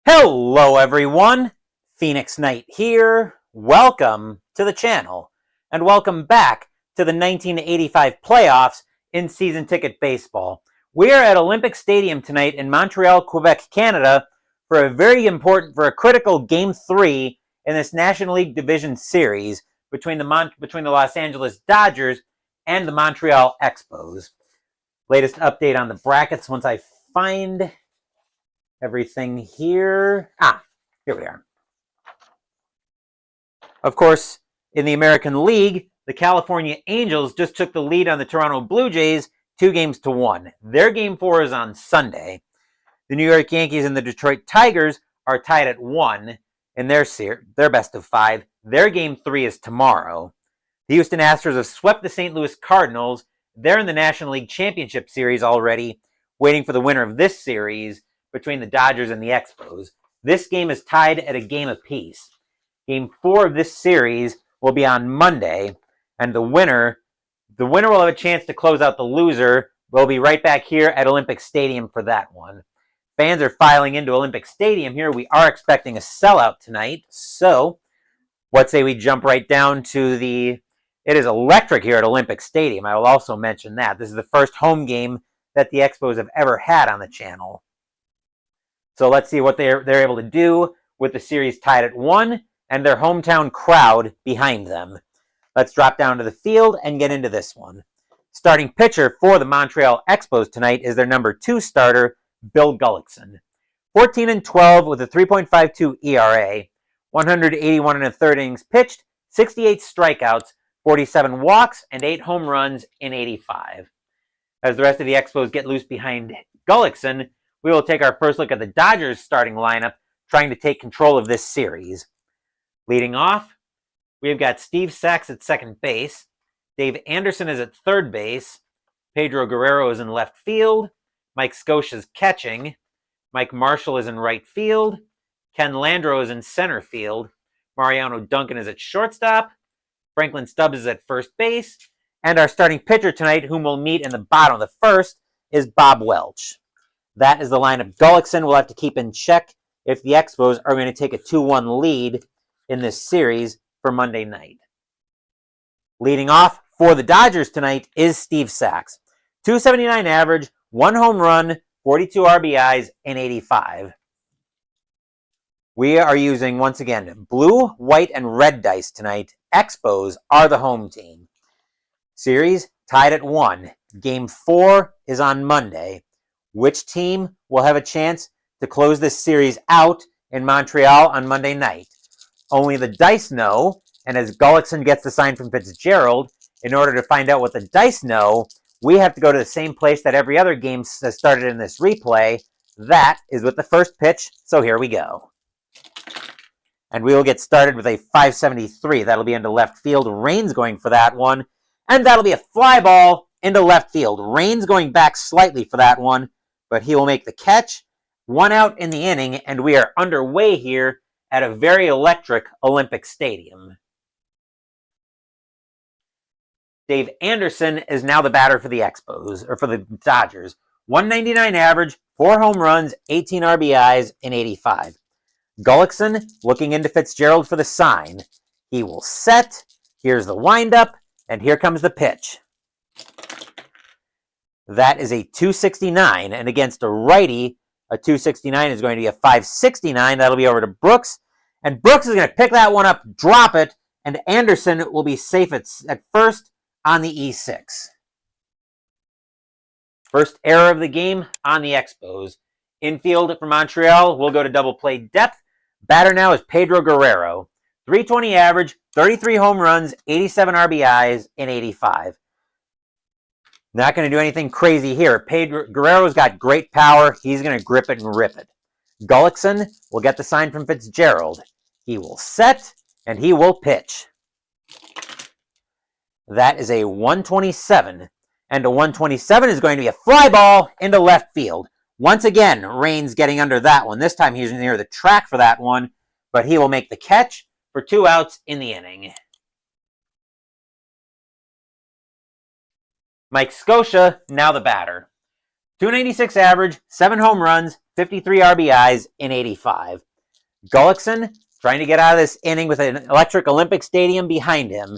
Hello everyone, Phoenix Knight here. Welcome to the channel, and welcome back to the 1985 playoffs in season ticket baseball. We are at Olympic Stadium tonight in Montreal, Quebec, Canada for a critical Game 3 in this National League Division Series between the Los Angeles Dodgers and the Montreal Expos. Latest update on the brackets once I find everything here. Here we are. Of course, in the American League, the California Angels just took the lead on the Toronto Blue Jays 2-1. Their Game 4 is on Sunday. The New York Yankees and the Detroit Tigers are tied at 1 in their best of 5. Their Game 3 is tomorrow. The Houston Astros have swept the St. Louis Cardinals. They're in the National League Championship Series already, waiting for the winner of this series between the Dodgers and the Expos. This game is tied at a game apiece. Game 4 of this series will be on Monday, and the winner will have a chance to close out the loser. We'll be right back here at Olympic Stadium for that one. Fans are filing into Olympic Stadium here. We are expecting a sellout tonight, so what say we jump right down to it is electric here at Olympic Stadium. I will also mention that. This is the first home game that the Expos have ever had on the channel. So let's see what they're able to do with the series tied at 1 and their hometown crowd behind them. Let's drop down to the field and get into this one. Starting pitcher for the Montreal Expos tonight is their number 2 starter, Bill Gullickson. 14-12 with a 3.52 ERA, 181 1/3 innings pitched, 68 strikeouts, 47 walks, and 8 home runs in 85. As the rest of the Expos get loose behind Gullickson, we will take our first look at the Dodgers starting lineup, trying to take control of this series. Leading off, we've got Steve Sax at second base. Dave Anderson is at third base. Pedro Guerrero is in left field. Mike Scotia is catching. Mike Marshall is in right field. Ken Landreau is in center field. Mariano Duncan is at shortstop. Franklin Stubbs is at first base. And our starting pitcher tonight, whom we'll meet in the bottom of the first, is Bob Welch. That is the lineup Gullickson will have to keep in check if the Expos are going to take a 2-1 lead in this series for Monday night. Leading off for the Dodgers tonight is Steve Sax. .279 average, 1 home run, 42 RBIs, and 85. We are using, once again, blue, white, and red dice tonight. Expos are the home team. Series tied at 1. Game 4 is on Monday. Which team will have a chance to close this series out in Montreal on Monday night? Only the dice know, and as Gullickson gets the sign from Fitzgerald, in order to find out what the dice know, we have to go to the same place that every other game has started in this replay. That is with the first pitch, so here we go. And we will get started with a 573. That'll be into left field. Rain's going for that one, and that'll be a fly ball into left field. Rain's going back slightly for that one, but he will make the catch. 1 out in the inning, and we are underway here at a very electric Olympic Stadium. Dave Anderson is now the batter for the Expos, or for the Dodgers. 199 average, 4 home runs, 18 RBIs, and 85. Gullickson looking into Fitzgerald for the sign. He will set. Here's the windup, and here comes the pitch. That is a .269, and against a righty, a .269 is going to be a .569. That'll be over to Brooks, and Brooks is going to pick that one up, drop it, and Anderson will be safe at first on the E6. First error of the game on the Expos. Infield for Montreal, we'll go to double play depth. Batter now is Pedro Guerrero. .320 average, 33 home runs, 87 RBIs, and 85. Not going to do anything crazy here. Pedro Guerrero's got great power. He's going to grip it and rip it. Gullickson will get the sign from Fitzgerald. He will set, and he will pitch. That is a 127. And a 127 is going to be a fly ball into left field. Once again, Rain's getting under that one. This time he's near the track for that one, but he will make the catch for 2 outs in the inning. Mike Scotia, now the batter. 296 average, 7 home runs, 53 RBIs in 85. Gullickson trying to get out of this inning with an electric Olympic Stadium behind him.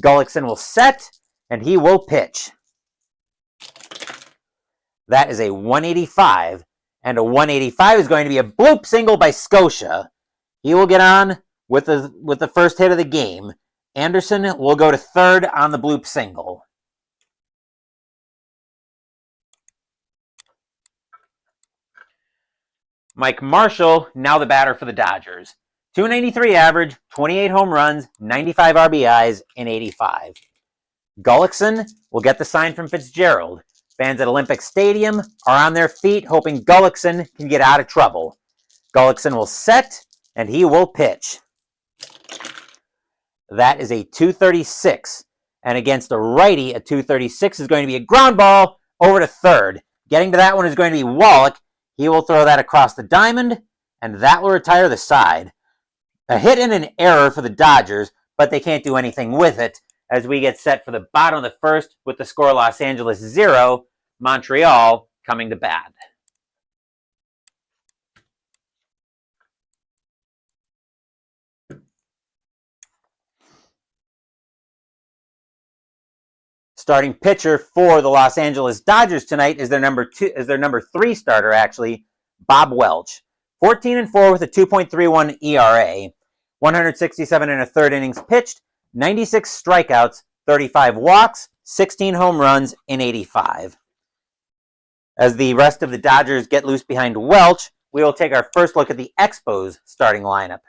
Gullickson will set, and he will pitch. That is a 185, and a 185 is going to be a bloop single by Scotia. He will get on with the first hit of the game. Anderson will go to third on the bloop single. Mike Marshall, now the batter for the Dodgers. 293 average, 28 home runs, 95 RBIs in 85. Gullickson will get the sign from Fitzgerald. Fans at Olympic Stadium are on their feet hoping Gullickson can get out of trouble. Gullickson will set, and he will pitch. That is a 236. And against a righty, a 236 is going to be a ground ball over to third. Getting to that one is going to be Wallach. He will throw that across the diamond, and that will retire the side. A hit and an error for the Dodgers, but they can't do anything with it as we get set for the bottom of the first with the score Los Angeles 0, Montreal coming to bat. Starting pitcher for the Los Angeles Dodgers tonight is their number 3 starter, actually, Bob Welch. 14-4 with a 2.31 ERA, 167 and a third innings pitched, 96 strikeouts, 35 walks, 16 home runs in 85. As the rest of the Dodgers get loose behind Welch, we will take our first look at the Expos starting lineup.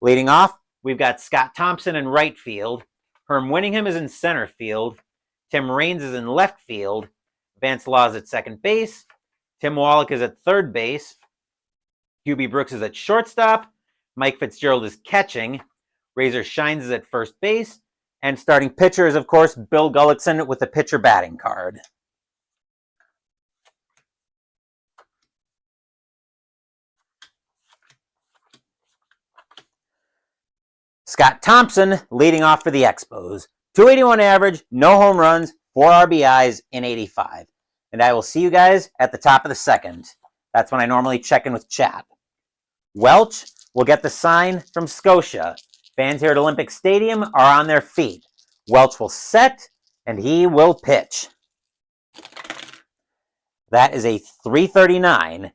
Leading off, we've got Scott Thompson in right field, Herm Winningham is in center field, Tim Raines is in left field, Vance Law is at second base, Tim Wallach is at third base, Hubie Brooks is at shortstop, Mike Fitzgerald is catching, Razor Shines is at first base, and starting pitcher is, of course, Bill Gullickson with the pitcher batting card. Scott Thompson leading off for the Expos. 281 average, no home runs, 4 RBIs in 85. And I will see you guys at the top of the second. That's when I normally check in with chat. Welch will get the sign from Scotia. Fans here at Olympic Stadium are on their feet. Welch will set, and he will pitch. That is a 339.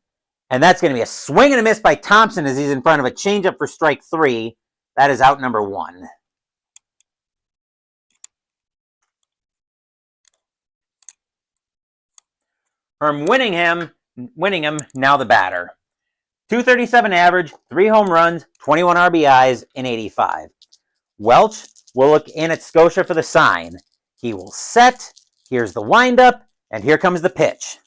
And that's going to be a swing and a miss by Thompson as he's in front of a changeup for strike 3. That is out number 1. Herm Winningham, now the batter. 237 average, 3 home runs, 21 RBIs in 85. Welch will look in at Scotia for the sign. He will set, here's the windup, and here comes the pitch.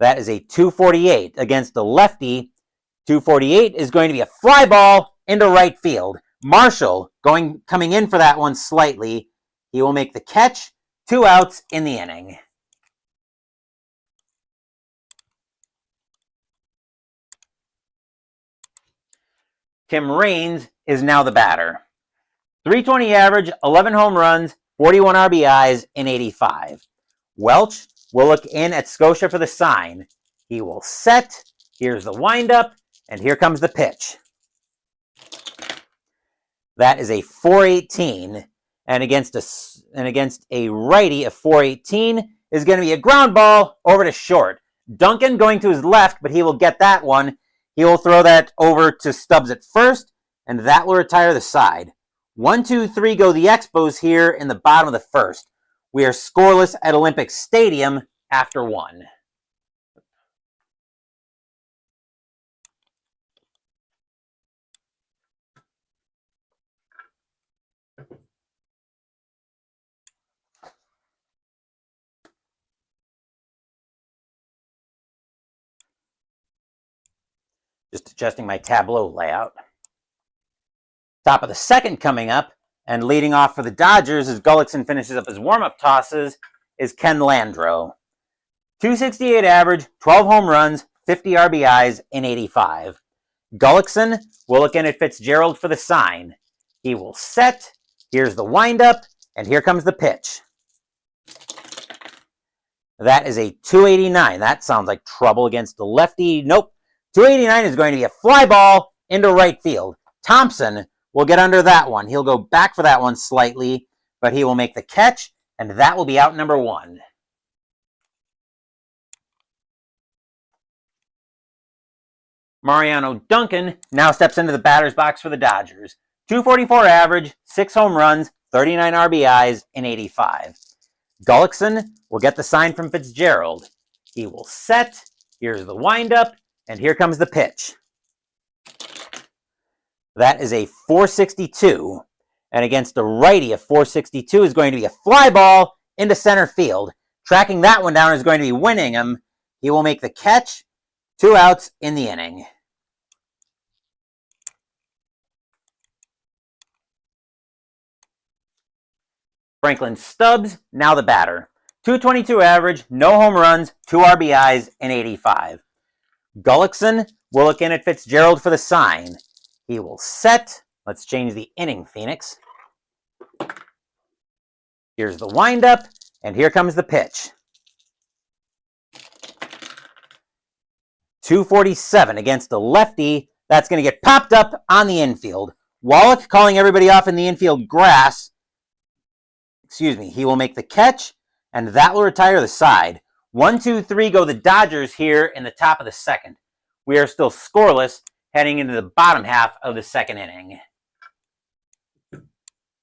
That is a 248 against the lefty. 248 is going to be a fly ball into right field. Marshall coming in for that one slightly. He will make the catch. 2 outs in the inning. Tim Raines is now the batter. 320 average, 11 home runs, 41 RBIs in 85. Welch will look in at Scotia for the sign. He will set, here's the windup, and here comes the pitch. That is a 418, and against a righty, a 418 is going to be a ground ball over to short. Duncan going to his left, but he will get that one. He will throw that over to Stubbs at first, and that will retire the side. 1, 2, 3 go the Expos here in the bottom of the first. We are scoreless at Olympic Stadium after 1. Just adjusting my tableau layout. Top of the second coming up, and leading off for the Dodgers as Gullickson finishes up his warm-up tosses, is Ken Landreau. 268 average, 12 home runs, 50 RBIs in 85. Gullickson will look in at Fitzgerald for the sign. He will set, here's the windup, and here comes the pitch. That is a 289. That sounds like trouble against the lefty. Nope. 289 is going to be a fly ball into right field. Thompson will get under that one. He'll go back for that one slightly, but he will make the catch, and that will be out number 1. Mariano Duncan now steps into the batter's box for the Dodgers. 244 average, 6 home runs, 39 RBIs, and 85. Gullickson will get the sign from Fitzgerald. He will set. Here's the windup, and here comes the pitch. That is a 462. And against a righty, a 462 is going to be a fly ball into center field. Tracking that one down is going to be Winningham. He will make the catch. 2 outs in the inning. Franklin Stubbs, now the batter. 222 average, no home runs, 2 RBIs, and 85. Gullickson will look in at Fitzgerald for the sign. He will set. Let's change the inning, Phoenix. Here's the windup, and here comes the pitch. 247 against a lefty. That's going to get popped up on the infield. Wallach calling everybody off in the infield grass. He will make the catch, and that will retire the side. 1, 2, 3 go the Dodgers here in the top of the second. We are still scoreless heading into the bottom half of the second inning.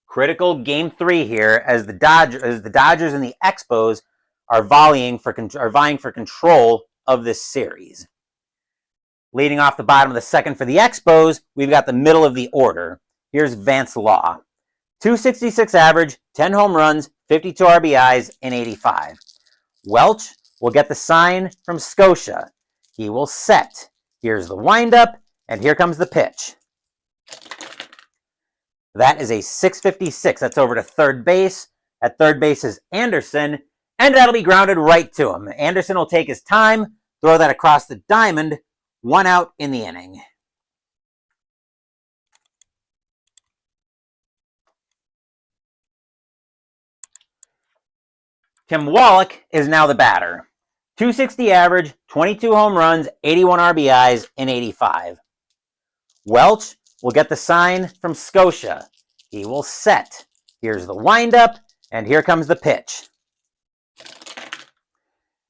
Critical game 3 here as the Dodgers and the Expos are vying for control of this series. Leading off the bottom of the second for the Expos, we've got the middle of the order. Here's Vance Law. 266 average, 10 home runs, 52 RBIs, and 85. Welch will get the sign from Scotia. He will set. Here's the windup, and here comes the pitch. That is a 656. That's over to third base. At third base is Anderson, and that'll be grounded right to him. Anderson will take his time, throw that across the diamond. 1 out in the inning. Tim Wallach is now the batter. 260 average, 22 home runs, 81 RBIs, and 85. Welch will get the sign from Scotia. He will set. Here's the windup, and here comes the pitch.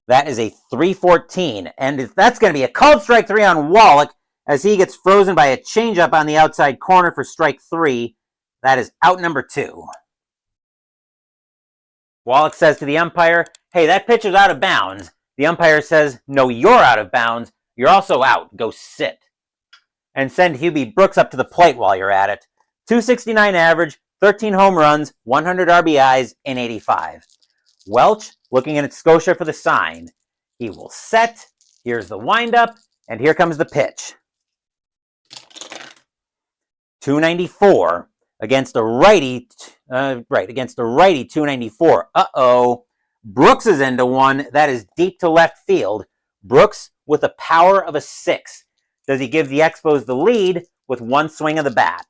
That is a 314, and that's going to be a called strike 3 on Wallach as he gets frozen by a changeup on the outside corner for strike 3. That is out number 2. Wallach says to the umpire, hey, that pitch is out of bounds. The umpire says, no, you're out of bounds. You're also out. Go sit. And send Hubie Brooks up to the plate while you're at it. 269 average, 13 home runs, 100 RBIs, and 85. Welch looking in at Scotia for the sign. He will set. Here's the windup, and here comes the pitch. 294 against a righty. Against a righty, 294. Brooks is into one. That is deep to left field. Brooks with the power of a 6. Does he give the Expos the lead with 1 swing of the bat?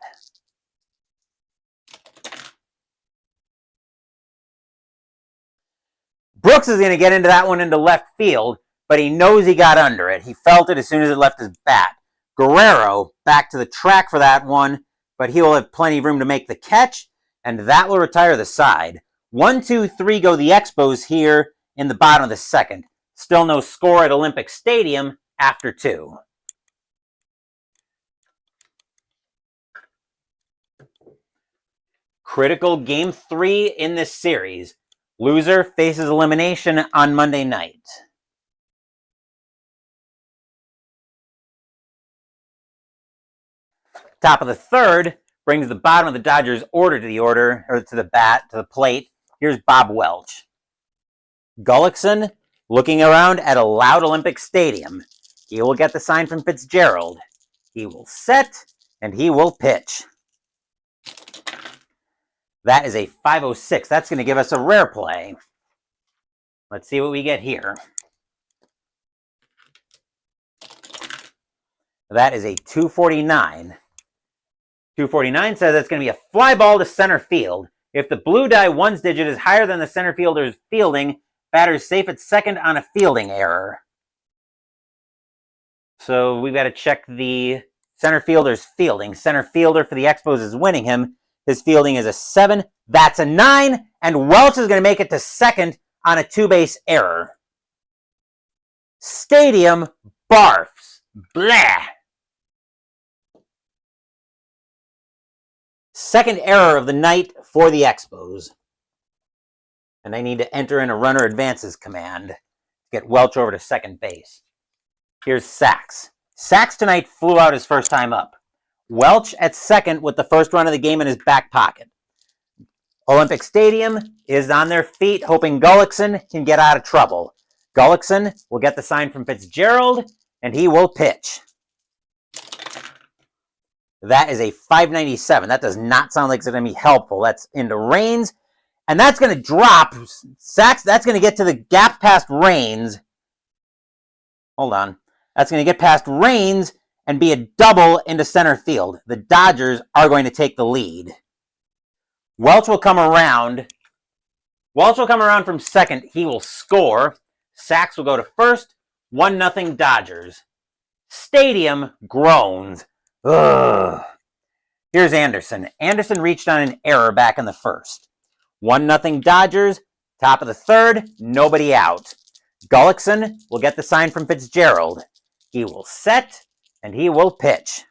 Brooks is going to get into that one into left field, but he knows he got under it. He felt it as soon as it left his bat. Guerrero back to the track for that one, but he will have plenty of room to make the catch, and that will retire the side. 1, 2, 3 go the Expos here in the bottom of the second. Still no score at Olympic Stadium after 2. Critical game 3 in this series. Loser faces elimination on Monday night. Top of the third brings the bottom of the Dodgers order to the plate. Here's Bob Welch. Gullickson looking around at a loud Olympic Stadium. He will get the sign from Fitzgerald. He will set, and he will pitch. That is a 506. That's going to give us a rare play. Let's see what we get here. That is a 249. 249 says that's going to be a fly ball to center field. If the blue die ones digit is higher than the center fielder's fielding, Batter's safe at second on a fielding error. So we've got to check the center fielder's fielding. Center fielder for the Expos is winning him. His fielding is a 7. That's a 9. And Welch is going to make it to second on a 2-base error. Stadium barfs. Blah. Second error of the night for the Expos. And they need to enter in a runner advances command to get Welch over to second base. Here's Sachs. Sachs tonight flew out his first time up. Welch at second with the first run of the game in his back pocket. Olympic Stadium is on their feet, hoping Gullickson can get out of trouble. Gullickson will get the sign from Fitzgerald, and he will pitch. That is a 597. That does not sound like it's going to be helpful. That's into Raines, and that's going to drop. Sachs, that's going to get to the gap past Raines. Hold on. That's going to get past Raines and be a double into center field. The Dodgers are going to take the lead. Welch will come around. Welch will come around from second. He will score. Sachs will go to first. 1-0 Dodgers. Stadium groans. Ugh. Here's Anderson. Anderson reached on an error back in the first. 1-0 Dodgers. Top of the third. Nobody out. Gullickson will get the sign from Fitzgerald. He will set, and he will pitch.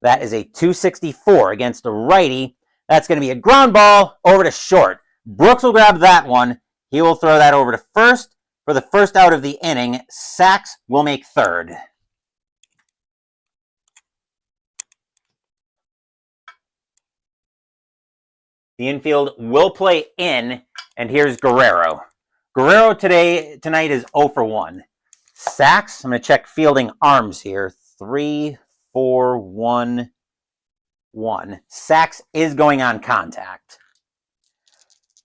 That is a 264 against a righty. That's going to be a ground ball over to short. Brooks will grab that one. He will throw that over to first for the first out of the inning. Sachs will make third. The infield will play in, and here's Guerrero. Guerrero tonight is 0 for 1. Sachs, I'm going to check fielding arms here. 3, 4, 1, 1. Sachs is going on contact.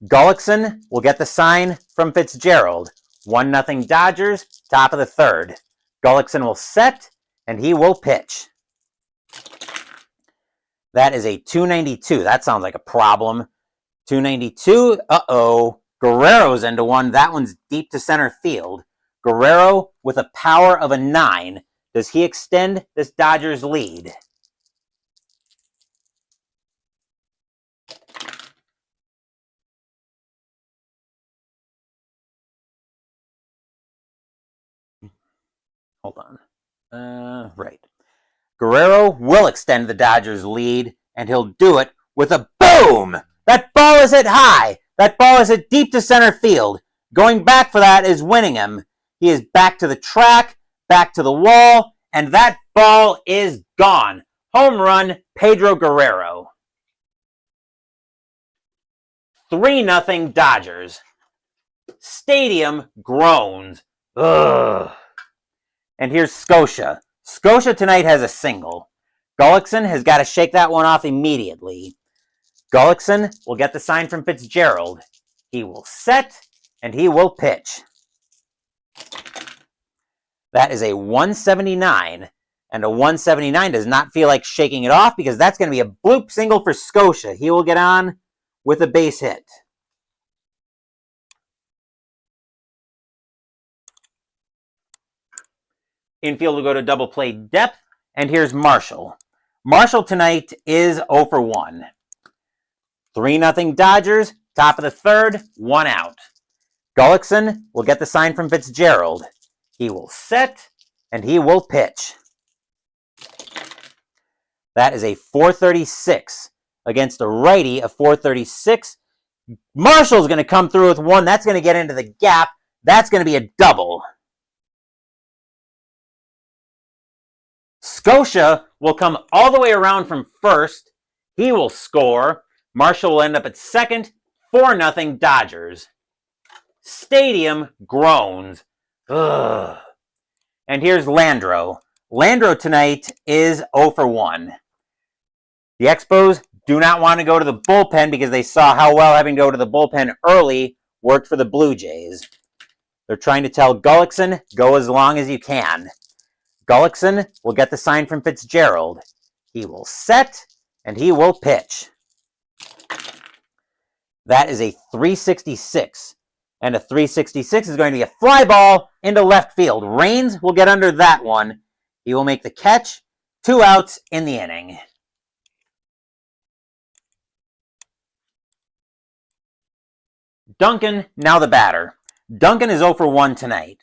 Gullickson will get the sign from Fitzgerald. 1-0 Dodgers, top of the third. Gullickson will set, and he will pitch. That is a 292. That sounds like a problem. 292. Uh-oh. Guerrero's into one. That one's deep to center field. Guerrero with a power of a 9. Does he extend this Dodgers lead? Hold on. Right. Guerrero will extend the Dodgers lead, and he'll do it with a boom! That ball is hit high. That ball is hit deep to center field. Going back for that is Winningham. He is back to the track, back to the wall, and that ball is gone. Home run, Pedro Guerrero. 3-0 Dodgers. Stadium groans. Ugh. And here's Scotia. Scotia tonight has a single. Gullickson has got to shake that one off immediately. Gullickson will get the sign from Fitzgerald. He will set, and he will pitch. That is a 179, and a 179 does not feel like shaking it off because that's going to be a bloop single for Scotia. He will get on with a base hit. Infield will go to double play depth, and here's Marshall. Marshall tonight is 0 for 1. 3-0 Dodgers, top of the third, 1 out. Gullickson will get the sign from Fitzgerald. He will set, and he will pitch. That is a 436 against a righty, a 436. Marshall's going to come through with one. That's going to get into the gap. That's going to be a double. Scotia will come all the way around from first. He will score. Marshall will end up at second. 4-0 Dodgers. Stadium groans. Ugh. And here's Landreau. Landreau tonight is 0 for 1. The Expos do not want to go to the bullpen because they saw how well having to go to the bullpen early worked for the Blue Jays. They're trying to tell Gullickson, go as long as you can. Gullickson will get the sign from Fitzgerald. He will set, and he will pitch. That is a 366. And a 366 is going to be a fly ball into left field. Raines will get under that one. He will make the catch. 2 outs in the inning. Duncan, now the batter. Duncan is 0 for 1 tonight.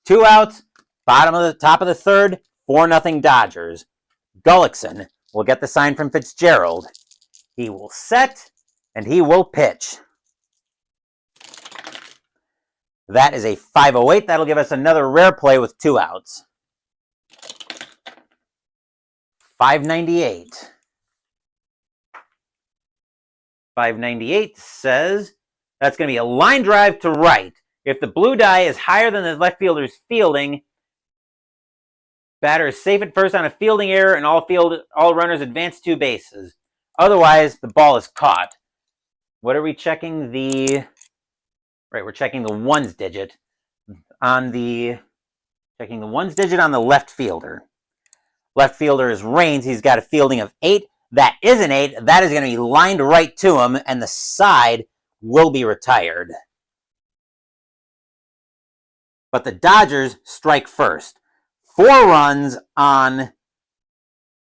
2 outs, top of the third, 4-0 Dodgers. Gullickson will get the sign from Fitzgerald. He will set, and he will pitch. That is a 508. That'll give us another rare play with 2 outs. 598. 598 says that's going to be a line drive to right. If the blue die is higher than the left fielder's fielding, batter is safe at first on a fielding error, and all runners advance 2 bases. Otherwise, the ball is caught. What are we checking? We're checking the ones digit on the left fielder. Left fielder is Raines. He's got a fielding of 8. That is an 8. That is going to be lined right to him, and the side will be retired. But the Dodgers strike first. 4 runs on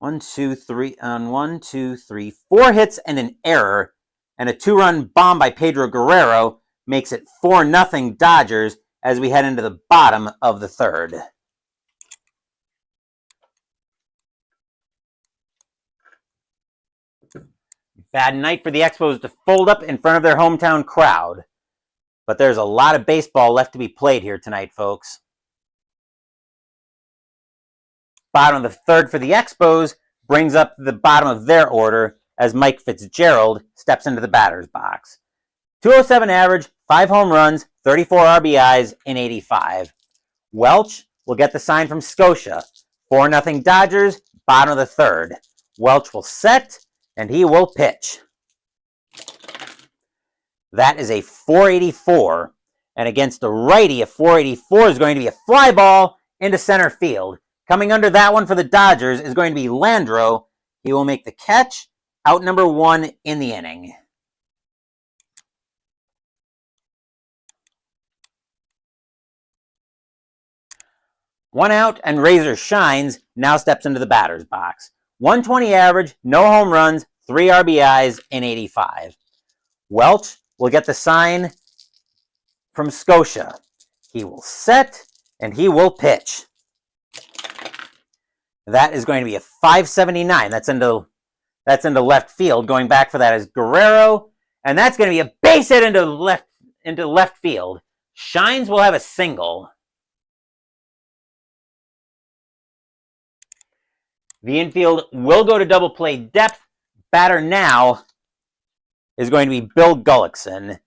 4 hits and an error, and a 2-run bomb by Pedro Guerrero makes it 4-0 Dodgers as we head into the bottom of the third. Bad night for the Expos to fold up in front of their hometown crowd. But there's a lot of baseball left to be played here tonight, folks. Bottom of the third for the Expos brings up the bottom of their order as Mike Fitzgerald steps into the batter's box. 207 average, 5 home runs, 34 RBIs in 85. Welch will get the sign from Scotia. 4-0 Dodgers, bottom of the third. Welch will set, and he will pitch. That is a 484. And against the righty, a 484 is going to be a fly ball into center field. Coming under that one for the Dodgers is going to be Landreau. He will make the catch. Out number 1 in the inning. One out, and Razor Shines now steps into the batter's box. 120 average, no home runs, 3 RBIs in 85. Welch will get the sign from Scotia. He will set, and he will pitch. That is going to be a 579. That's into left field. Going back for that is Guerrero, and that's going to be a base hit into left field. Shines will have a single. The infield will go to double play depth. Batter now is going to be Bill Gullickson.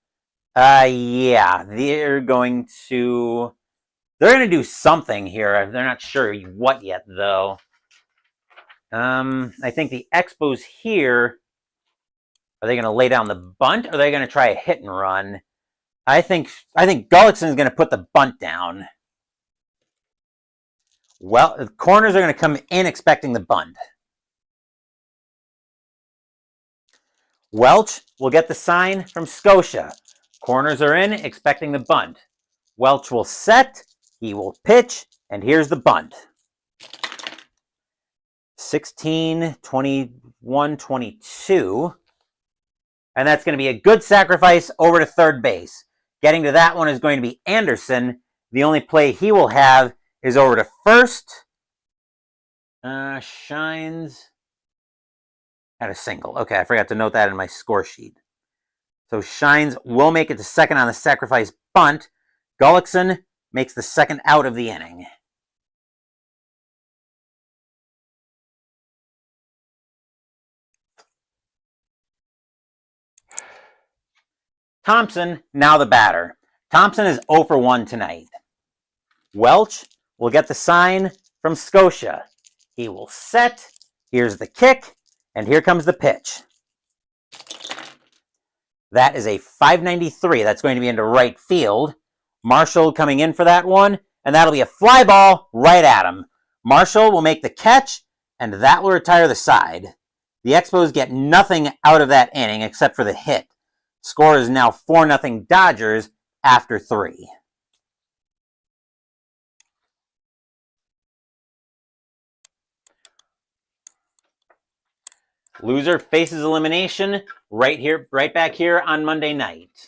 Yeah, they're going to do something here. They're not sure what yet, though. I think the Expos here, are they going to lay down the bunt, or are they going to try a hit and run? I think Gullickson is going to put the bunt down. Well, the corners are going to come in expecting the bunt. Welch will get the sign from Scotia. Corners are in expecting the bunt. Welch will set, he will pitch, and here's the bunt. 16, 21, 22. And that's going to be a good sacrifice over to third base. Getting to that one is going to be Anderson. The only play he will have is over to first. Shines had a single. Okay, I forgot to note that in my score sheet. So Shines will make it to second on the sacrifice bunt. Gullickson makes the second out of the inning. Thompson, now the batter. Thompson is 0 for 1 tonight. Welch will get the sign from Scotia. He will set. Here's the kick, and here comes the pitch. That is a 593. That's going to be into right field. Marshall coming in for that one, and that'll be a fly ball right at him. Marshall will make the catch, and that will retire the side. The Expos get nothing out of that inning except for the hit. Score is now 4-0 Dodgers after 3. Loser faces elimination right back here on Monday night.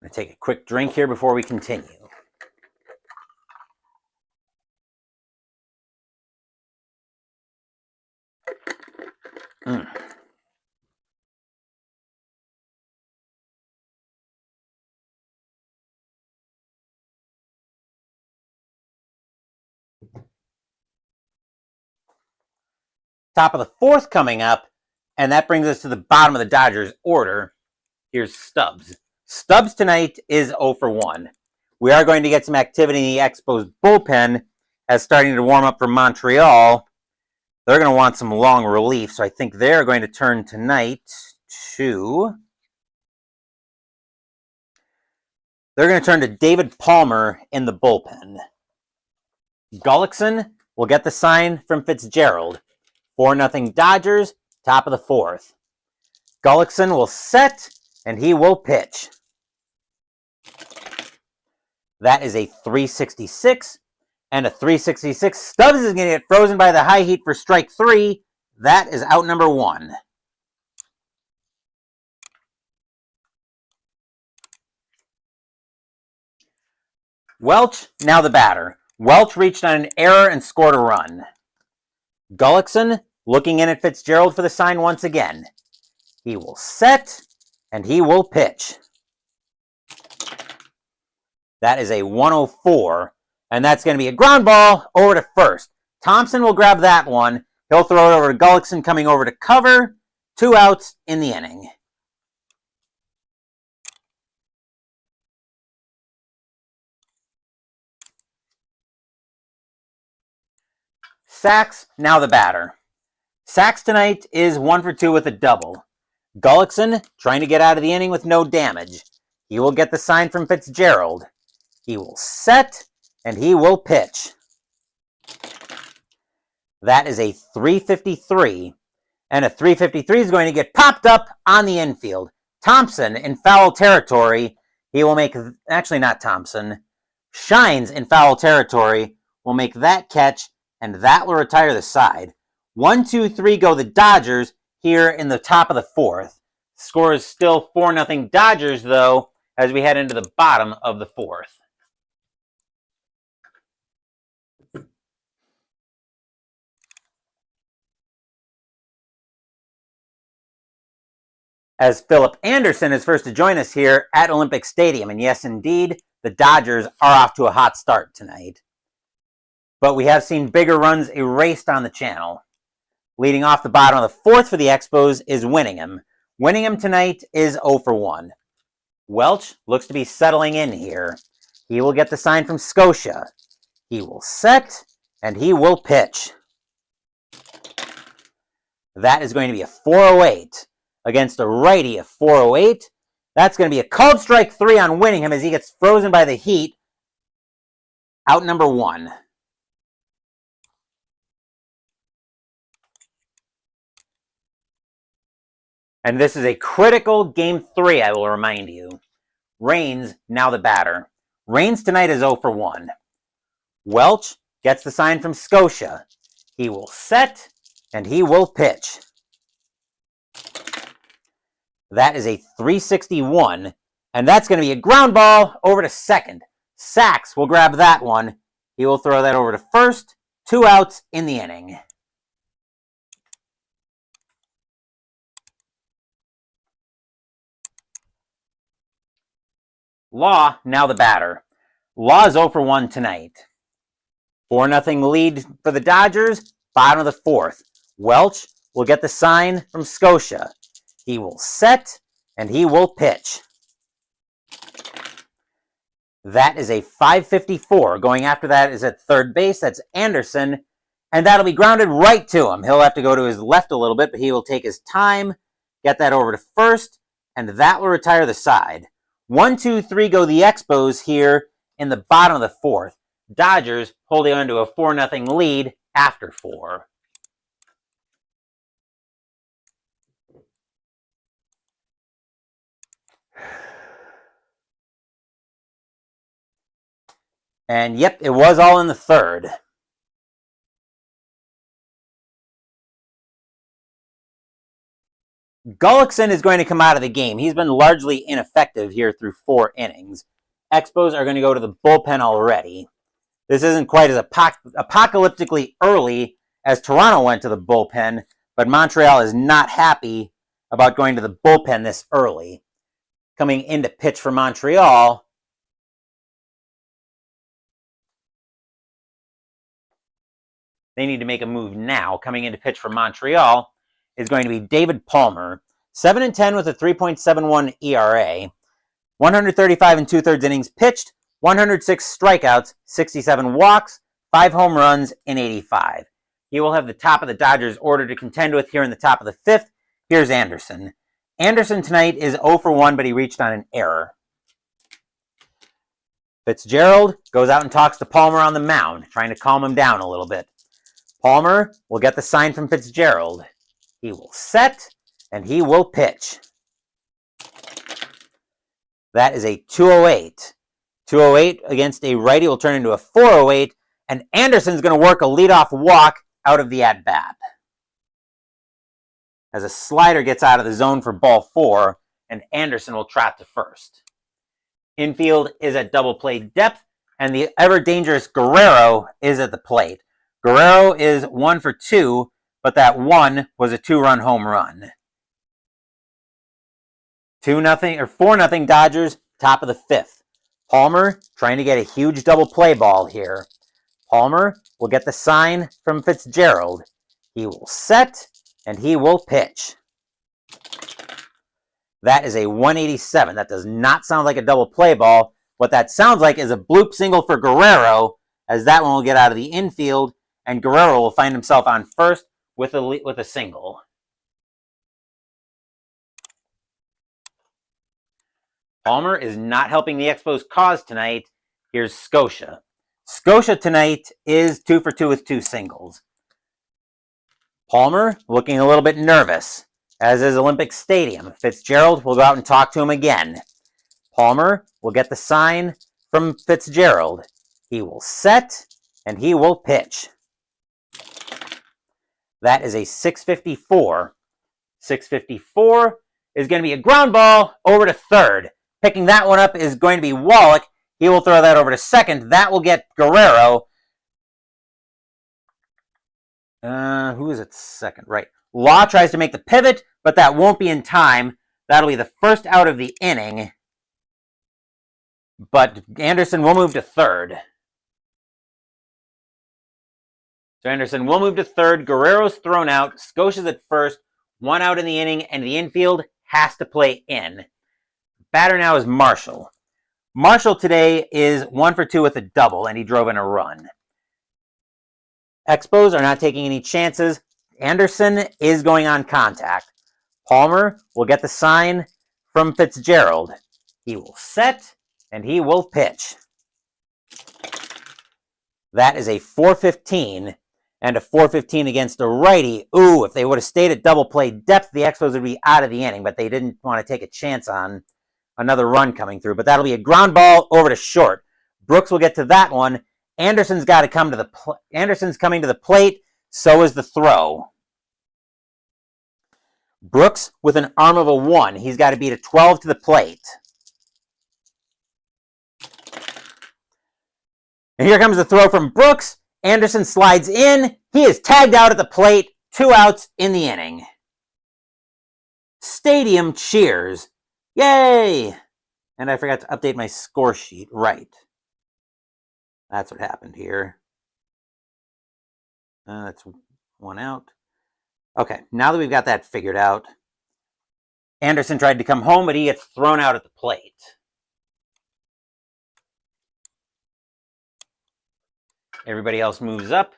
I'm going to take a quick drink here before we continue. Top of the 4th coming up, and that brings us to the bottom of the Dodgers order. Here's Stubbs. Stubbs tonight is 0 for 1. We are going to get some activity in the Expos bullpen as starting to warm up for Montreal. They're going to want some long relief, so I think they're going to turn tonight to... They're going to turn to David Palmer in the bullpen. Gullickson will get the sign from Fitzgerald. 4-0 Dodgers, top of the 4th. Gullickson will set, and he will pitch. That is a 366 and a 366. Stubbs is going to get frozen by the high heat for strike 3. That is out number 1. Welch, now the batter. Welch reached on an error and scored a run. Gullickson looking in at Fitzgerald for the sign once again. He will set, and he will pitch. That is a 104, and that's going to be a ground ball over to first. Thompson will grab that one. He'll throw it over to Gullickson coming over to cover. 2 outs in the inning. Sachs, now the batter. Sachs tonight is 1 for 2 with a double. Gullickson trying to get out of the inning with no damage. He will get the sign from Fitzgerald. He will set, and he will pitch. That is a 353, and a 353 is going to get popped up on the infield. Thompson in foul territory. He will make, actually not Thompson, Shines in foul territory will make that catch, and that will retire the side. 1, 2, 3 go the Dodgers here in the top of the 4th. Score is still 4-0 Dodgers, though, as we head into the bottom of the 4th. As Philip Anderson is first to join us here at Olympic Stadium. And yes, indeed, the Dodgers are off to a hot start tonight. But we have seen bigger runs erased on the channel. Leading off the bottom of the 4th for the Expos is Winningham. Winningham tonight is 0 for 1. Welch looks to be settling in here. He will get the sign from Scotia. He will set, and he will pitch. That is going to be a 408 against a righty of 408. That's going to be a called strike 3 on Winningham as he gets frozen by the heat. Out number 1. And this is a critical Game 3, I will remind you. Raines, now the batter. Raines tonight is 0 for 1. Welch gets the sign from Scotia. He will set, and he will pitch. That is a 361, and that's going to be a ground ball over to second. Sachs will grab that one. He will throw that over to first. 2 outs in the inning. Law, now the batter. Law is 0 for 1 tonight. 4-0 lead for the Dodgers, bottom of the 4th. Welch will get the sign from Scotia. He will set, and he will pitch. That is a 554. Going after that is at third base. That's Anderson, and that'll be grounded right to him. He'll have to go to his left a little bit, but he will take his time, get that over to first, and that will retire the side. 1, 2, 3 go the Expos here in the bottom of the 4th. Dodgers holding on to a 4-0 lead after 4. And yep, it was all in the 3rd. Gullickson is going to come out of the game. He's been largely ineffective here through 4 innings. Expos are going to go to the bullpen already. This isn't quite as apocalyptically early as Toronto went to the bullpen, but Montreal is not happy about going to the bullpen this early. Coming in to pitch for Montreal, they need to make a move now. Coming in to pitch for Montreal is going to be David Palmer. 7-10 with a 3.71 ERA. 135 and 2/3 innings pitched. 106 strikeouts, 67 walks, 5 home runs in 85. He will have the top of the Dodgers order to contend with here in the top of the 5th. Here's Anderson. Anderson tonight is 0 for 1, but he reached on an error. Fitzgerald goes out and talks to Palmer on the mound, trying to calm him down a little bit. Palmer will get the sign from Fitzgerald. He will set, and he will pitch. That is a 208. 208 against a righty will turn into a 408, and Anderson's going to work a leadoff walk out of the at-bat. As a slider gets out of the zone for ball 4, and Anderson will trot to first. Infield is at double play depth, and the ever-dangerous Guerrero is at the plate. Guerrero is 1 for 2, but that 1 was a 2-run home run. 2-0 or 4-0 Dodgers, top of the 5th. Palmer trying to get a huge double play ball here. Palmer will get the sign from Fitzgerald. He will set, and he will pitch. That is a 187. That does not sound like a double play ball. What that sounds like is a bloop single for Guerrero, as that one will get out of the infield, and Guerrero will find himself on first with a single. Palmer is not helping the Expos' cause tonight. Here's Scotia. Scotia tonight is 2 for 2 with 2 singles. Palmer looking a little bit nervous, as is Olympic Stadium. Fitzgerald will go out and talk to him again. Palmer will get the sign from Fitzgerald. He will set, and he will pitch. That is a 654. 654 is going to be a ground ball over to third. Picking that one up is going to be Wallach. He will throw that over to second. That will get Guerrero. Who is at second? Right. Law tries to make the pivot, but that won't be in time. That'll be the first out of the inning. But Anderson will move to third. So Anderson will move to third. Guerrero's thrown out. Scotia's at first. 1 out in the inning, and the infield has to play in. Batter now is Marshall. Marshall today is 1 for 2 with a double, and he drove in a run. Expos are not taking any chances. Anderson is going on contact. Palmer will get the sign from Fitzgerald. He will set, and he will pitch. That is a 415, and a 415 against a righty. Ooh, if they would have stayed at double play depth, the Expos would be out of the inning, but they didn't want to take a chance on another run coming through. But that'll be a ground ball over to short. Brooks will get to that one. Anderson's got to come to the Anderson's coming to the plate. So is the throw. Brooks with an arm of a 1. He's got to beat a 12 to the plate. And here comes the throw from Brooks. Anderson slides in. He is tagged out at the plate. 2 outs in the inning. Stadium cheers. Yay! And I forgot to update my score sheet. Right. That's what happened here. That's 1 out. Okay, now that we've got that figured out, Anderson tried to come home, but he gets thrown out at the plate. Everybody else moves up,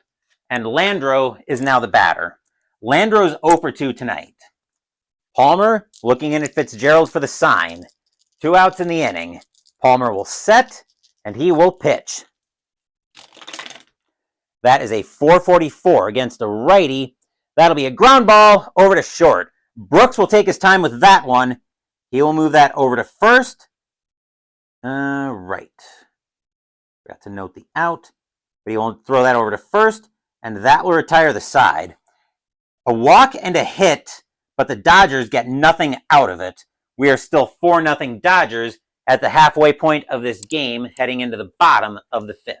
and Landreau is now the batter. Landreau's 0 for 2 tonight. Palmer looking in at Fitzgerald for the sign. 2 outs in the inning. Palmer will set, and he will pitch. That is a 444 against a righty. That'll be a ground ball over to short. Brooks will take his time with that one. He will move that over to first. Right. Forgot to note the out. But he won't throw that over to first. And that will retire the side. A walk and a hit, but the Dodgers get nothing out of it. We are still 4-0 Dodgers at the halfway point of this game, heading into the bottom of the fifth.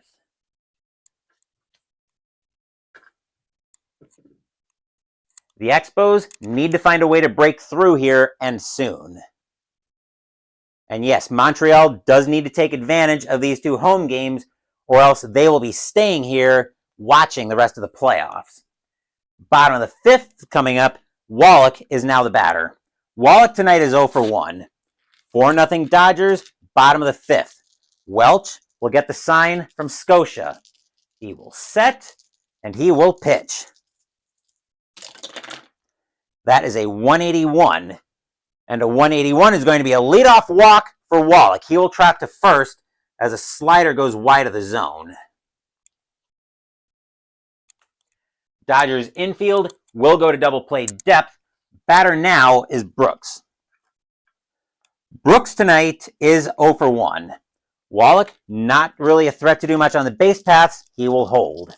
The Expos need to find a way to break through here, and soon. And yes, Montreal does need to take advantage of these two home games, or else they will be staying here watching the rest of the playoffs. Bottom of the fifth coming up, Wallach is now the batter. Wallach tonight is 0 for 1. 4-0 Dodgers, bottom of the fifth. Welch will get the sign from Scotia. He will set, and he will pitch. That is a 181. And a 181 is going to be a leadoff walk for Wallach. He will track to first as a slider goes wide of the zone. Dodgers infield will go to double play depth. Batter now is Brooks. Brooks tonight is 0 for 1. Wallach, not really a threat to do much on the base paths. He will hold.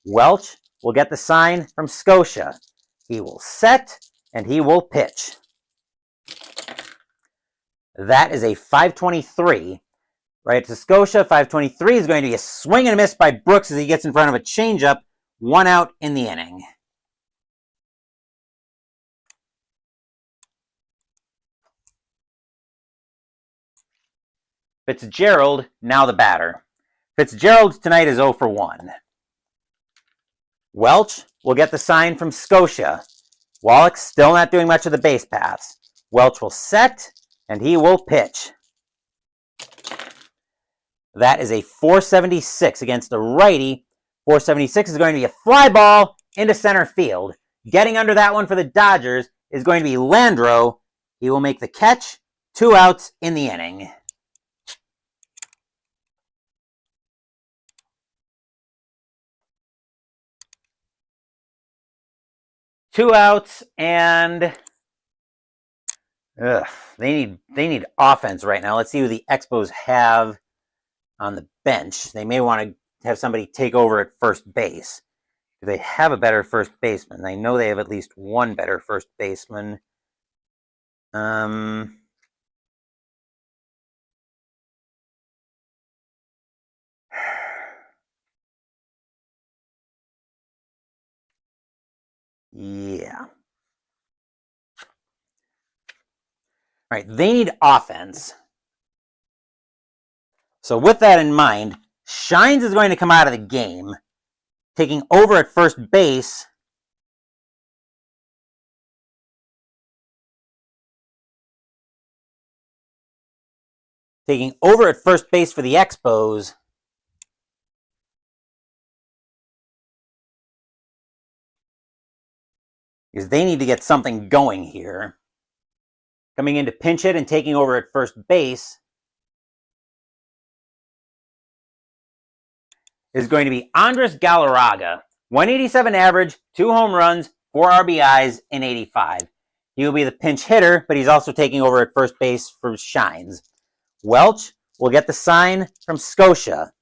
Welch will get the sign from Scotia. He will set, and he will pitch. That is a 523. Right to Scotia, 523 is going to be a swing and a miss by Brooks as he gets in front of a changeup. 1 out in the inning. Fitzgerald, now the batter. Fitzgerald tonight is 0 for 1. Welch will get the sign from Scotia. Wallach still not doing much of the base paths. Welch will set, and he will pitch. That is a 476 against the righty. 476 is going to be a fly ball into center field. Getting under that one for the Dodgers is going to be Landreau. He will make the catch. 2 outs in the inning. Two outs, and they need offense right now. Let's see who the Expos have on the bench. They may want to have somebody take over at first base. Do they have a better first baseman? I know they have at least one better first baseman. Yeah. All right, they need offense. So with that in mind, Shines is going to come out of the game, taking over at first base. Taking over at first base for the Expos because they need to get something going here. Coming in to pinch hit and taking over at first base is going to be Andres Galarraga. 187 average, 2 home runs, 4 RBIs in 85. He will be the pinch hitter, but he's also taking over at first base for Shines. Welch will get the sign from Scotia.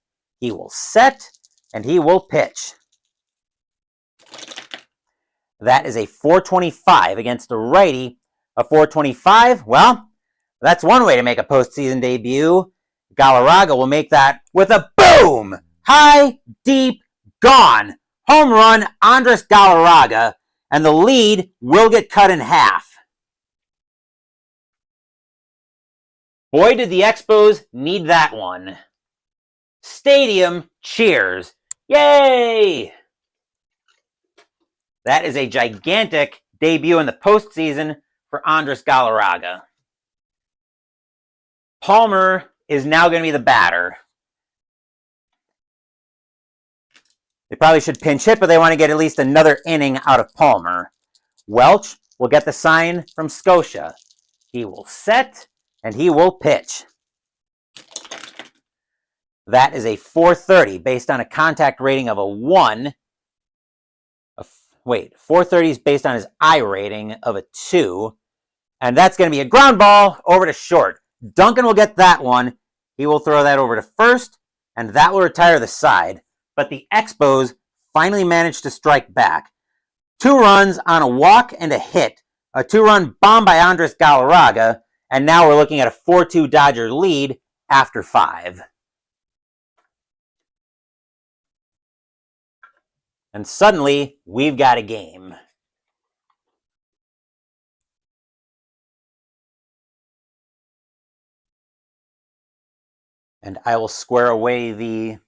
He will set, and he will pitch. That is a 425 against the righty. A 425, well, that's one way to make a postseason debut. Galarraga will make that with a boom! High, deep, gone. Home run, Andres Galarraga, and the lead will get cut in half. Boy, did the Expos need that one. Stadium cheers. Yay! That is a gigantic debut in the postseason for Andres Galarraga. Palmer is now going to be the batter. They probably should pinch hit, but they want to get at least another inning out of Palmer. Welch will get the sign from Scotia. He will set, and he will pitch. That is a 430 based on a contact rating of a 1. 430 is based on his I rating of a 2. And that's going to be a ground ball over to short. Duncan will get that one. He will throw that over to first, and that will retire the side. But the Expos finally managed to strike back. 2 runs on a walk and a hit. A 2-run bomb by Andres Galarraga. And now we're looking at a 4-2 Dodger lead after 5. And suddenly, we've got a game. And I will square away the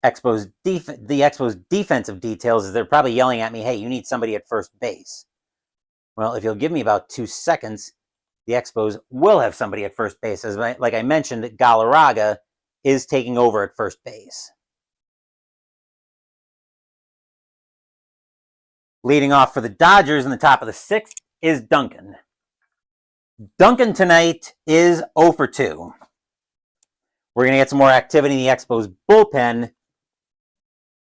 Expos' defensive details, as they're probably yelling at me, hey, you need somebody at first base. Well, if you'll give me about 2 seconds, the Expos will have somebody at first base. As like I mentioned, Galarraga is taking over at first base. Leading off for the Dodgers in the top of the 6th is Duncan. Duncan tonight is 0 for 2. We're going to get some more activity in the Expos bullpen,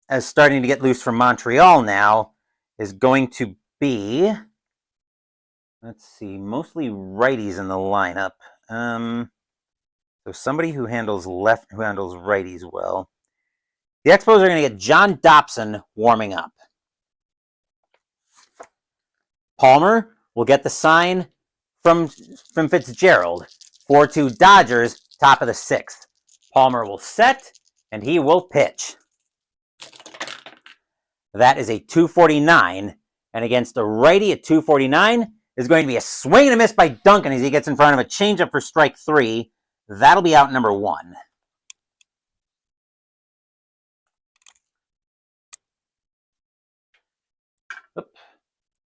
as starting to get loose from Montreal now is going to be, let's see, mostly righties in the lineup. So somebody who handles righties well. The Expos are going to get John Dobson warming up. Palmer will get the sign from Fitzgerald. 4-2 Dodgers, top of the 6th. Palmer will set, and he will pitch. That is a 249, and against a righty at 249 is going to be a swing and a miss by Duncan as he gets in front of a changeup for strike 3. That'll be out number 1.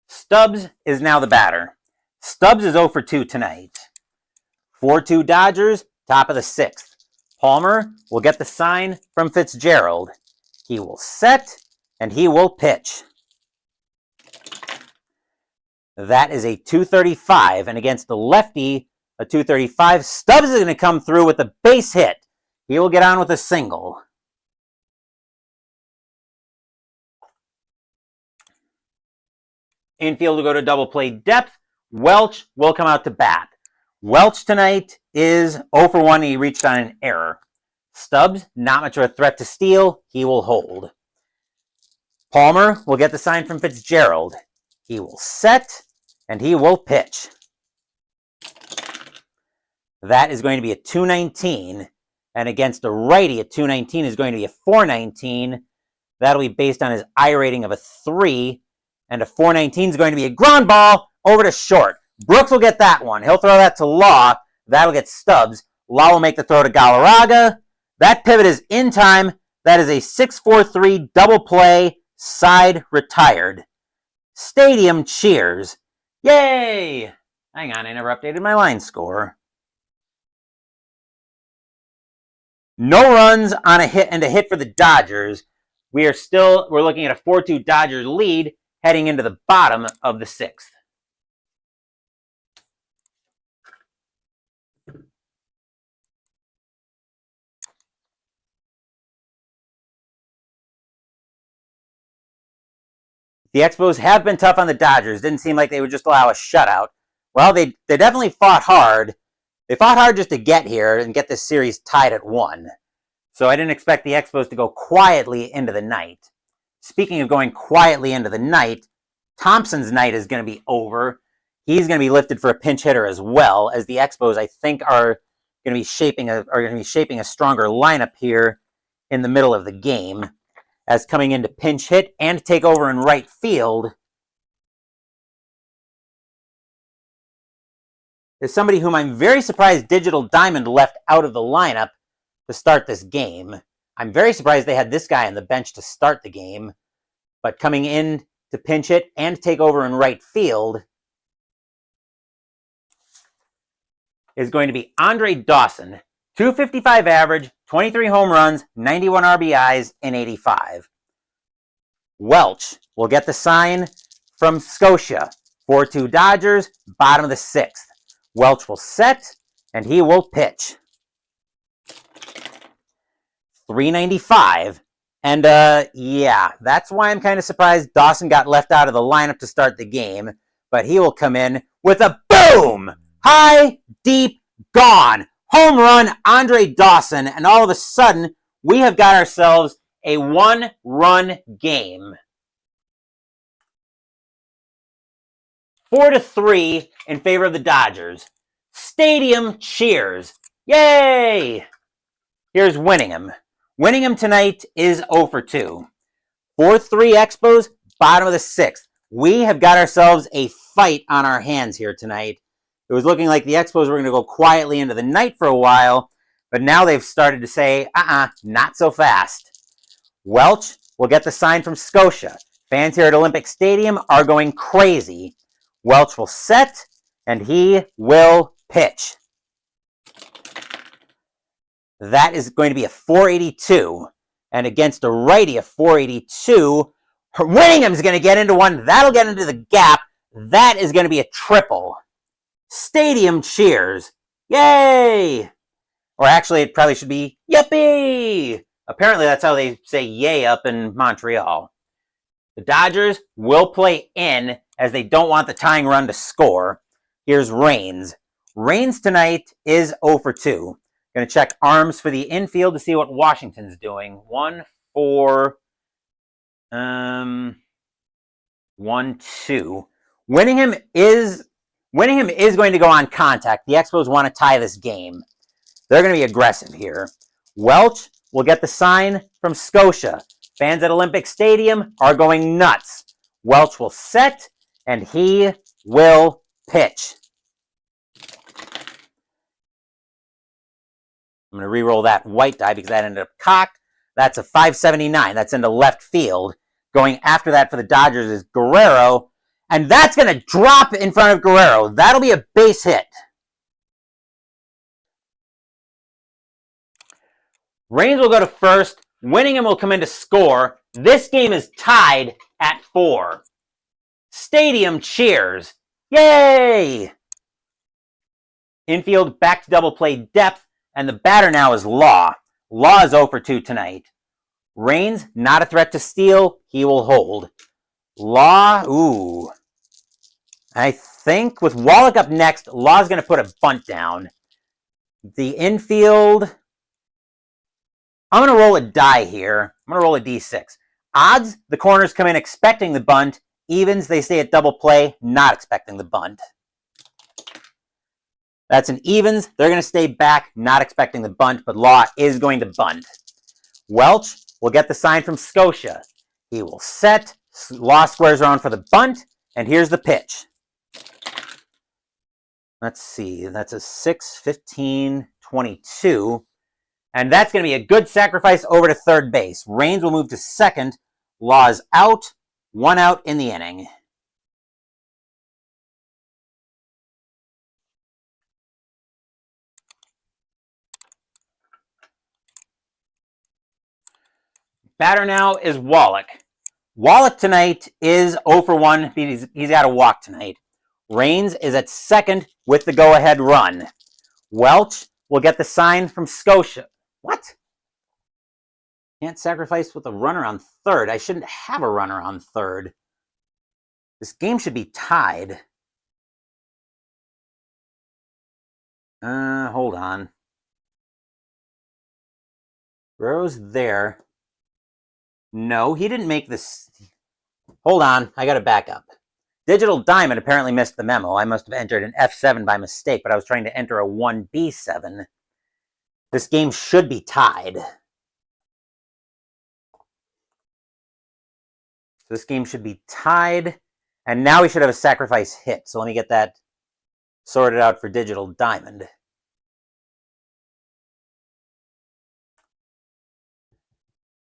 Stubbs is now the batter. Stubbs is 0 for 2 tonight. 4-2 Dodgers, top of the 6th. Palmer will get the sign from Fitzgerald. He will set, and he will pitch. That is a 235, and against the lefty, a 235, Stubbs is going to come through with a base hit. He will get on with a single. Infield will go to double play depth. Welch will come out to bat. Welch tonight is 0 for 1. He reached on an error. Stubbs, not much of a threat to steal. He will hold. Palmer will get the sign from Fitzgerald. He will set, and he will pitch. That is going to be a 219. And against a righty, a 219 is going to be a 419. That'll be based on his I rating of a 3. And a 419 is going to be a ground ball over to short. Brooks will get that one. He'll throw that to Law. That'll get Stubbs. Law will make the throw to Galarraga. That pivot is in time. That is a 6-4-3 double play, side retired. Stadium cheers. Yay! Hang on, I never updated my line score. No runs on a hit and a hit for the Dodgers. We're looking at a 4-2 Dodgers lead heading into the bottom of the 6th. The Expos have been tough on the Dodgers. Didn't seem like they would just allow a shutout. Well, they definitely fought hard. They fought hard just to get here and get this series tied at 1. So I didn't expect the Expos to go quietly into the night. Speaking of going quietly into the night, Thompson's night is going to be over. He's going to be lifted for a pinch hitter as well, as the Expos, I think, are going to be shaping a stronger lineup here in the middle of the game, as coming in to pinch hit and take over in right field is somebody whom I'm very surprised Digital Diamond left out of the lineup to start this game. I'm very surprised they had this guy on the bench to start the game, but coming in to pinch hit and take over in right field is going to be Andre Dawson. 255 average, 23 home runs, 91 RBIs in 85. Welch will get the sign from Scotia. 4-2 Dodgers, bottom of the 6th. Welch will set, and he will pitch. 395. And yeah, that's why I'm kind of surprised Dawson got left out of the lineup to start the game. But he will come in with a boom! High, deep, gone. Home run, Andre Dawson. And all of a sudden, we have got ourselves a one-run game. 4-3 in favor of the Dodgers. Stadium cheers. Yay! Here's Winningham. Winningham tonight is 0 for 2. 4-3 Expos, bottom of the 6th. We have got ourselves a fight on our hands here tonight. It was looking like the Expos were going to go quietly into the night for a while, but now they've started to say, not so fast. Welch will get the sign from Scotia. Fans here at Olympic Stadium are going crazy. Welch will set, and he will pitch. That is going to be a 482. And against a righty, a 482. Winningham's going to get into one. That'll get into the gap. That is going to be a triple. Stadium cheers. Yay! Or actually, it probably should be yippee! Apparently, that's how they say yay up in Montreal. The Dodgers will play in as they don't want the tying run to score. Here's Raines. Raines tonight is 0 for 2. Going to check arms for the infield to see what Washington's doing. 1-4, 1-2. Winningham is going to go on contact. The Expos want to tie this game. They're going to be aggressive here. Welch will get the sign from Scotia. Fans at Olympic Stadium are going nuts. Welch will set, and he will pitch. I'm going to re-roll that white die because that ended up cocked. That's a 579. That's into left field. Going after that for the Dodgers is Guerrero. And that's going to drop in front of Guerrero. That'll be a base hit. Raines will go to first. Winningham will come in to score. This game is tied at 4. Stadium cheers. Yay! Infield back to double play depth. And the batter now is Law. Law is 0 for 2 tonight. Raines, not a threat to steal. He will hold. Law, ooh. I think with Wallach up next, Law's going to put a bunt down. The infield, I'm going to roll a die here. I'm going to roll a D6. Odds, the corners come in expecting the bunt. Evens, they stay at double play, not expecting the bunt. That's an evens. They're going to stay back, not expecting the bunt, but Law is going to bunt. Welch will get the sign from Scotia. He will set. Law squares around for the bunt, and here's the pitch. Let's see. That's a 6-15-22. And that's going to be a good sacrifice over to third base. Raines will move to second. Law is out. 1 out in the inning. Batter now is Wallach. Wallach tonight is 0 for 1. He's got a walk tonight. Raines is at second with the go-ahead run. Welch will get the sign from Scotia. What? Can't sacrifice with a runner on third. I shouldn't have a runner on third. This game should be tied. Hold on. Guerrero's there. No, he didn't make this. Hold on, I gotta back up. Digital Diamond apparently missed the memo. I must have entered an F7 by mistake, but I was trying to enter a 1B7. This game should be tied. This game should be tied, and now we should have a sacrifice hit. So let me get that sorted out for Digital Diamond.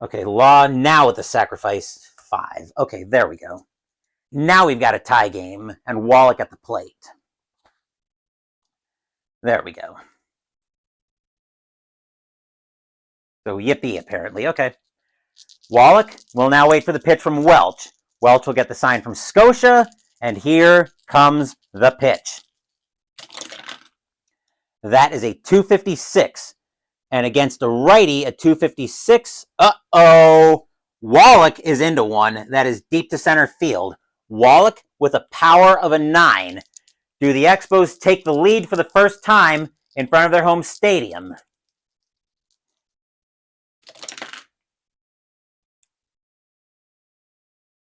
Okay, Law now with the sacrifice 5. Okay, there we go. Now we've got a tie game, and Wallach at the plate. There we go. So yippee, apparently. Okay. Wallach will now wait for the pitch from Welch. Welch will get the sign from Scotia, and here comes the pitch. That is a 256. And against a righty, a 256. Uh-oh. Wallach is into one. That is deep to center field. Wallach with a power of a 9. Do the Expos take the lead for the first time in front of their home stadium?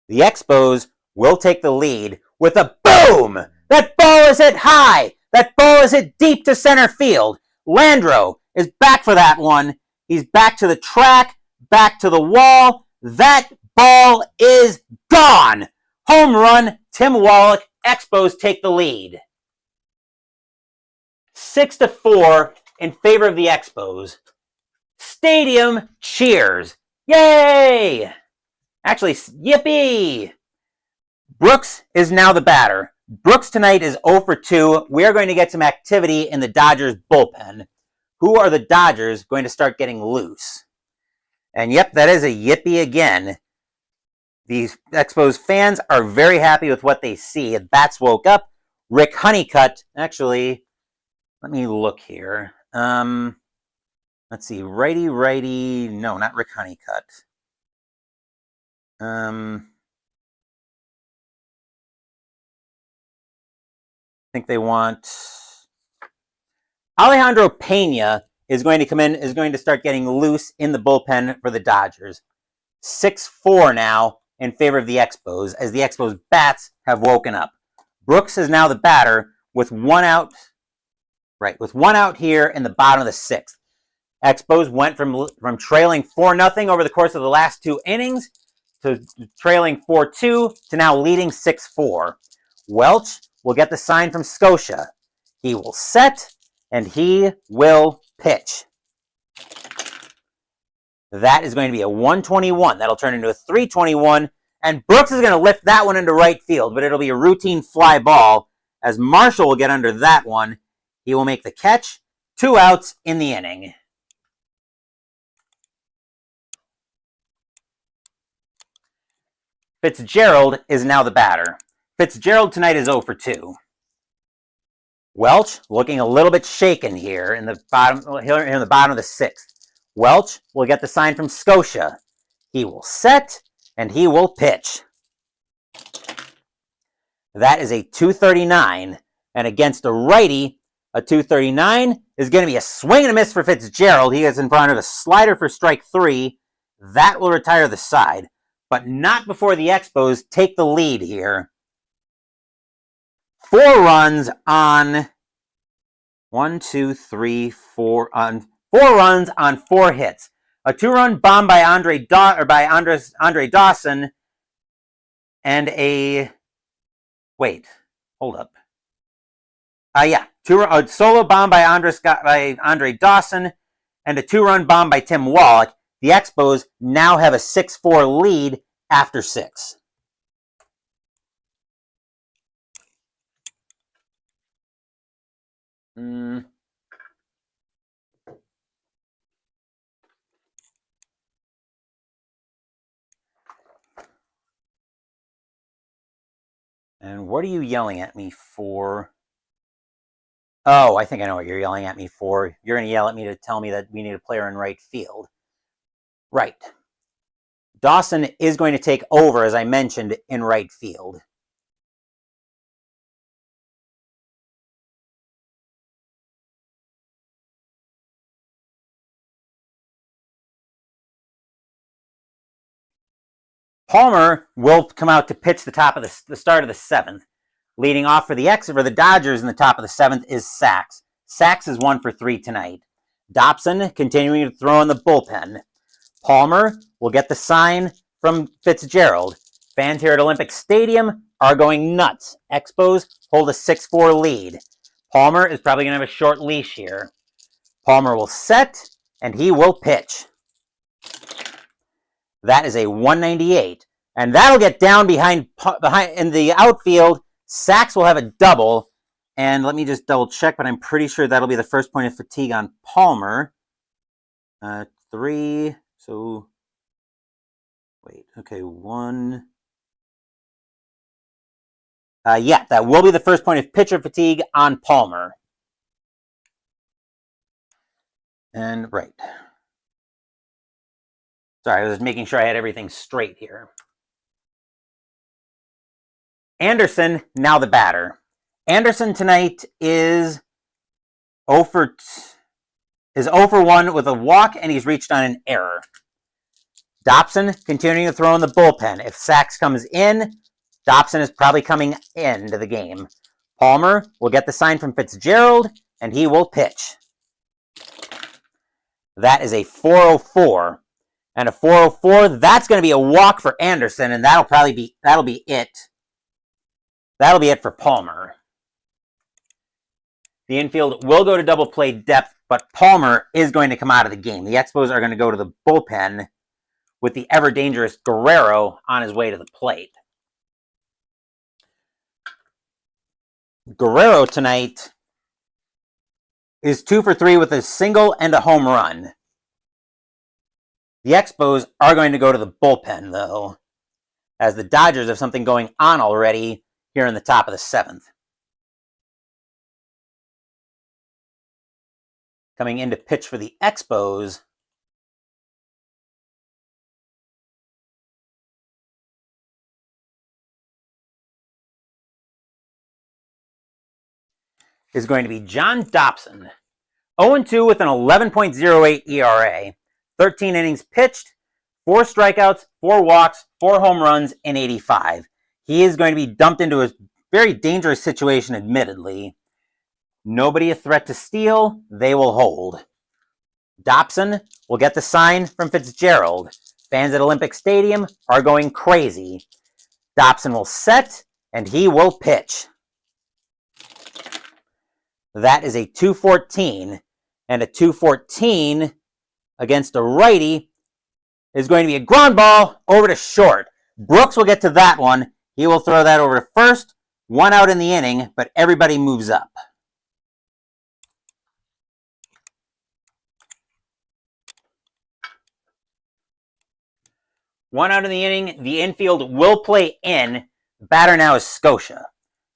The Expos will take the lead with a boom! That ball is hit high! That ball is hit deep to center field. Landreau is back for that one. He's back to the track, back to the wall. That ball is gone! Home run, Tim Wallach. Expos take the lead. 6-4 in favor of the Expos. Stadium cheers. Yay! Actually, yippee! Brooks is now the batter. Brooks tonight is 0 for 2. We are going to get some activity in the Dodgers bullpen. Who are the Dodgers going to start getting loose? And yep, that is a yippee again. These Expos fans are very happy with what they see. The bats woke up. Rick Honeycutt, actually, let me look here. Let's see, righty. No, not Rick Honeycutt. I think they want Alejandro Pena is going to come in, is going to start getting loose in the bullpen for the Dodgers. 6-4 now in favor of the Expos, as the Expos bats have woken up. Brooks is now the batter with one out. Right, with one out here in the bottom of the 6th. Expos went from trailing 4-0 over the course of the last 2 innings to trailing 4-2 to now leading 6-4. Welch will get the sign from Scotia. He will set, and he will pitch. That is going to be a 121. That'll turn into a 321, and Brooks is going to lift that one into right field, but it'll be a routine fly ball, as Marshall will get under that one. He will make the catch. 2 outs in the inning. Fitzgerald is now the batter. Fitzgerald tonight is 0 for 2. Welch looking a little bit shaken here in the bottom of the 6th. Welch will get the sign from Scotia. He will set, and he will pitch. That is a 239, and against a righty, a 239 is going to be a swing and a miss for Fitzgerald. He is in front of a slider for strike 3. That will retire the side, but not before the Expos take the lead here. 4 runs on 4 runs on 4 hits. A 2-run bomb by Andre Dawson, and a a solo bomb by Andre Dawson, and a 2-run bomb by Tim Wallach. The Expos now have a 6-4 lead after 6. And what are you yelling at me for? Oh, I think I know what you're yelling at me for. You're going to yell at me to tell me that we need a player in right field. Right. Dawson is going to take over, as I mentioned, in right field. Palmer will come out to pitch the start of the 7th. Leading off for the Dodgers in the top of the 7th is Sachs. Sachs is 1 for 3 tonight. Dobson continuing to throw in the bullpen. Palmer will get the sign from Fitzgerald. Fans here at Olympic Stadium are going nuts. Expos hold a 6-4 lead. Palmer is probably going to have a short leash here. Palmer will set, and he will pitch. That is a 198. And that'll get down behind in the outfield. Sachs will have a double. And let me just double check, but I'm pretty sure that'll be the first point of fatigue on Palmer. 3. So, wait. Okay, 1. Yeah, that will be the first point of pitcher fatigue on Palmer. and right. Sorry, I was making sure I had everything straight here. Anderson, now the batter. Anderson tonight is 0 for 1 with a walk, and he's reached on an error. Dobson continuing to throw in the bullpen. If Sachs comes in, Dobson is probably coming into the game. Palmer will get the sign from Fitzgerald, and he will pitch. That is a 404. And a 404, that's going to be a walk for Anderson, and that'll be it. That'll be it for Palmer. The infield will go to double play depth, but Palmer is going to come out of the game. The Expos are going to go to the bullpen with the ever-dangerous Guerrero on his way to the plate. Guerrero tonight is 2 for 3 with a single and a home run. The Expos are going to go to the bullpen, though, as the Dodgers have something going on already here in the top of the 7th. Coming in to pitch for the Expos is going to be John Dobson. 0-2 with an 11.08 ERA. 13 innings pitched, 4 strikeouts, 4 walks, 4 home runs, and 85. He is going to be dumped into a very dangerous situation, admittedly. Nobody a threat to steal, they will hold. Dobson will get the sign from Fitzgerald. Fans at Olympic Stadium are going crazy. Dobson will set, and he will pitch. That is a 214, and a 214 against a righty is going to be a ground ball over to short. Brooks will get to that one. He will throw that over to first. 1 out in the inning, but everybody moves up. One out in the inning. The infield will play in. The batter now is Scotia.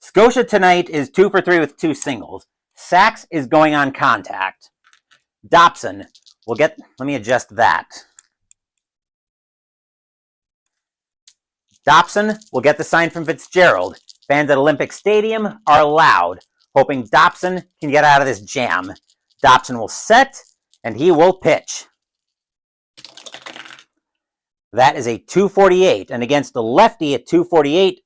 Scotia tonight is 2 for 3 with 2 singles. Sachs is going on contact. Dobson will get, let me adjust that. Dobson will get the sign from Fitzgerald. Fans at Olympic Stadium are loud, hoping Dobson can get out of this jam. Dobson will set, and he will pitch. That is a 248, and against the lefty at 248,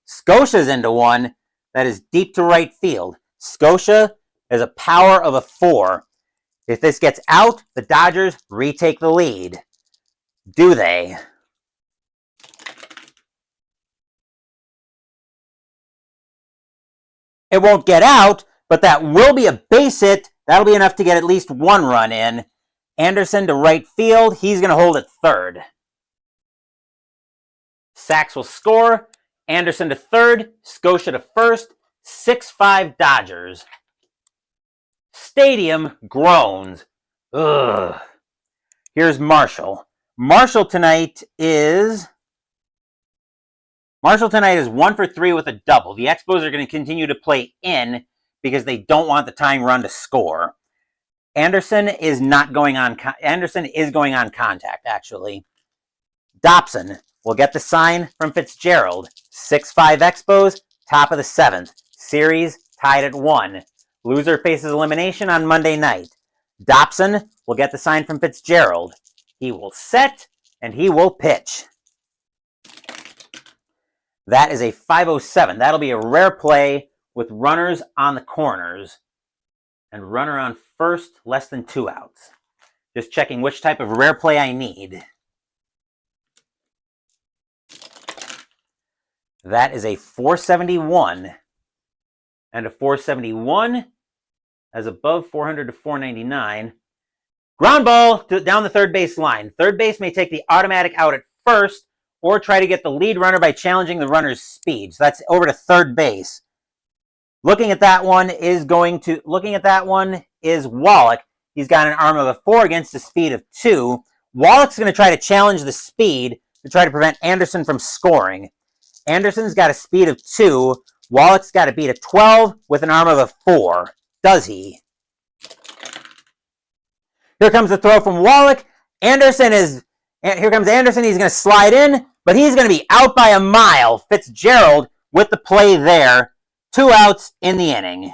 Scotia's into one. That is deep to right field. Scotia has a power of a 4. If this gets out, the Dodgers retake the lead. Do they? It won't get out, but that will be a base hit. That'll be enough to get at least 1 run in. Anderson to right field. He's going to hold at third. Sachs will score. Anderson to third. Scotia to first. 6-5 Dodgers. Stadium groans. Ugh. Here's Marshall. Marshall tonight is 1 for 3 with a double. The Expos are going to continue to play in because they don't want the tying run to score. Anderson is going on contact, actually. Dobson will get the sign from Fitzgerald. 6-5 Expos, top of the 7th. Series tied at 1. Loser faces elimination on Monday night. Dobson will get the sign from Fitzgerald. He will set, and he will pitch. That is a 507. That'll be a rare play with runners on the corners. And runner on first, less than 2 outs. Just checking which type of rare play I need. That is a 471. And a 471 as above 400 to 499. Ground ball down the third base line. Third base may take the automatic out at first or try to get the lead runner by challenging the runner's speed. So that's over to third base. Looking at that one is Wallach. He's got an arm of a 4 against a speed of 2. Wallach's going to try to challenge the speed to try to prevent Anderson from scoring. Anderson's got a speed of 2. Wallach's got to beat a 12 with an arm of a 4. Does he? Here comes the throw from Wallach. Here comes Anderson. He's going to slide in, but he's going to be out by a mile. Fitzgerald with the play there. 2 outs in the inning.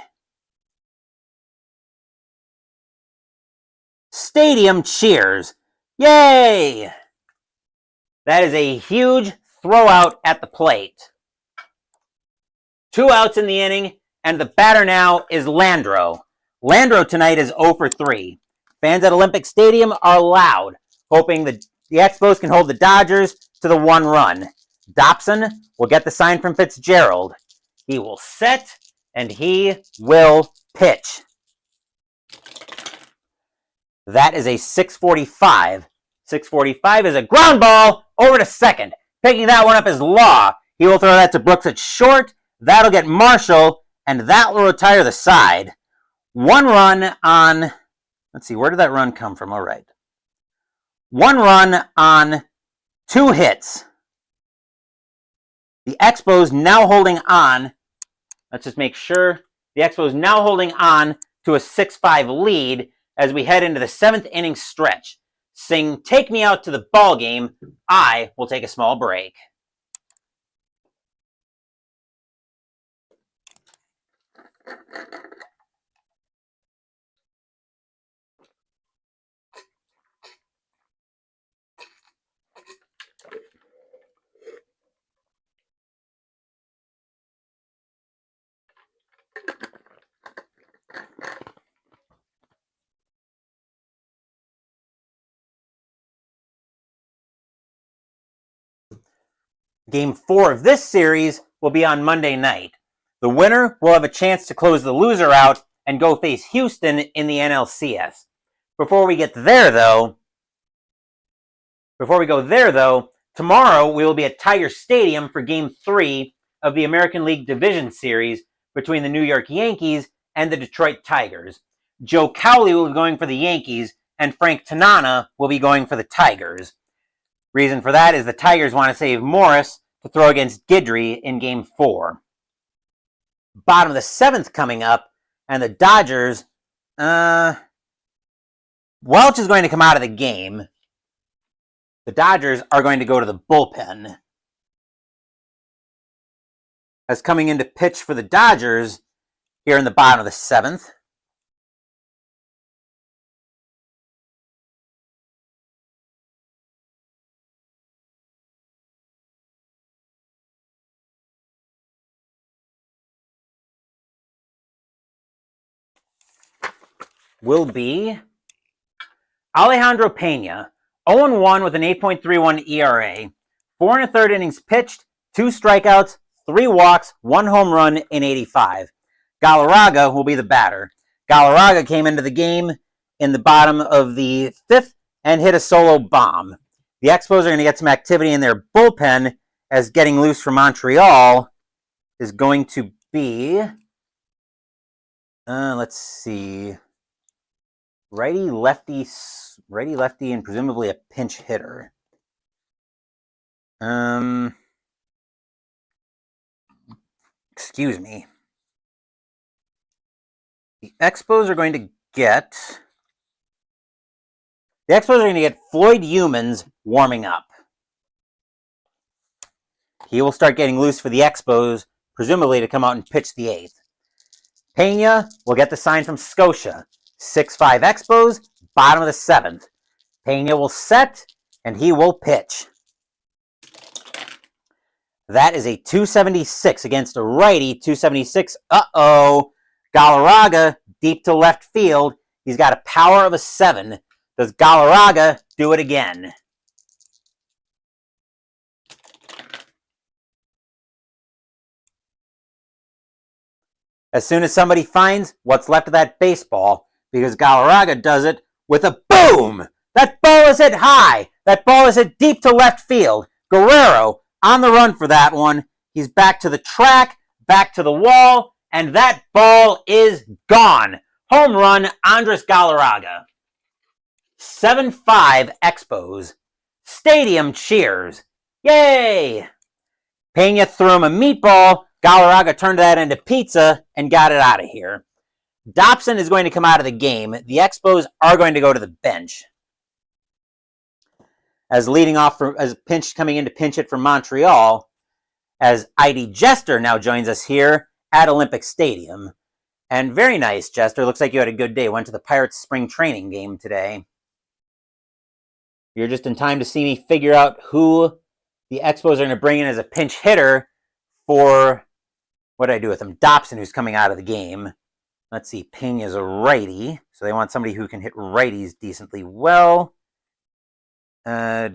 Stadium cheers. Yay! That is a huge throwout at the plate. 2 outs in the inning, and the batter now is Landreau. Landreau tonight is 0 for 3. Fans at Olympic Stadium are loud, hoping the Expos can hold the Dodgers to the 1 run. Dobson will get the sign from Fitzgerald. He will set, and he will pitch. That is a 645. 645 is a ground ball over to second. Picking that one up is Law. He will throw that to Brooks at short. That'll get Marshall, and that will retire the side. 1 run on, let's see, where did that run come from? All right. 1 run on 2 hits. The Expos now holding on. Let's just make sure. The Expos now holding on to a 6-5 lead as we head into the 7th inning stretch. Sing "Take Me Out to the Ball Game." I will take a small break. Game 4 of this series will be on Monday night. The winner will have a chance to close the loser out and go face Houston in the NLCS. Before we go there, though, tomorrow we will be at Tiger Stadium for Game 3 of the American League Division Series between the New York Yankees and the Detroit Tigers. Joe Cowley will be going for the Yankees, and Frank Tanana will be going for the Tigers. Reason for that is the Tigers want to save Morris to throw against Guidry in Game 4. Bottom of the 7th coming up, and the Dodgers, Welch is going to come out of the game. The Dodgers are going to go to the bullpen. As coming in to pitch for the Dodgers here in the bottom of the 7th, will be Alejandro Pena, 0-1 with an 8.31 ERA, 4 1/3 innings pitched, 2 strikeouts, 3 walks, 1 home run in 85. Galarraga will be the batter. Galarraga came into the game in the bottom of the 5th and hit a solo bomb. The Expos are going to get some activity in their bullpen, as getting loose from Montreal is going to be, let's see, righty, lefty, and presumably a pinch hitter. Excuse me. The Expos are going to get Floyd Humans warming up. He will start getting loose for the Expos, presumably to come out and pitch the 8th. Pena will get the sign from Scotia. 6-5 Expos, bottom of the 7th. Pena will set, and he will pitch. That is a 276 against a righty. 276. Uh-oh. Galarraga deep to left field. He's got a power of a 7. Does Galarraga do it again? As soon as somebody finds what's left of that baseball, because Galarraga does it with a boom! That ball is hit high! That ball is hit deep to left field. Guerrero on the run for that one. He's back to the track, back to the wall, and that ball is gone. Home run, Andres Galarraga. 7-5 Expos. Stadium cheers. Yay! Pena threw him a meatball. Galarraga turned that into pizza and got it out of here. Dobson is going to come out of the game. The Expos are going to go to the bench. As leading off as coming in to pinch hit for Montreal, as ID Jester now joins us here at Olympic Stadium. And very nice, Jester. Looks like you had a good day. Went to the Pirates spring training game today. You're just in time to see me figure out who the Expos are going to bring in as a pinch hitter for, what did I do with him? Dobson, who's coming out of the game. Let's see, Pena's a righty, so they want somebody who can hit righties decently well. Okay.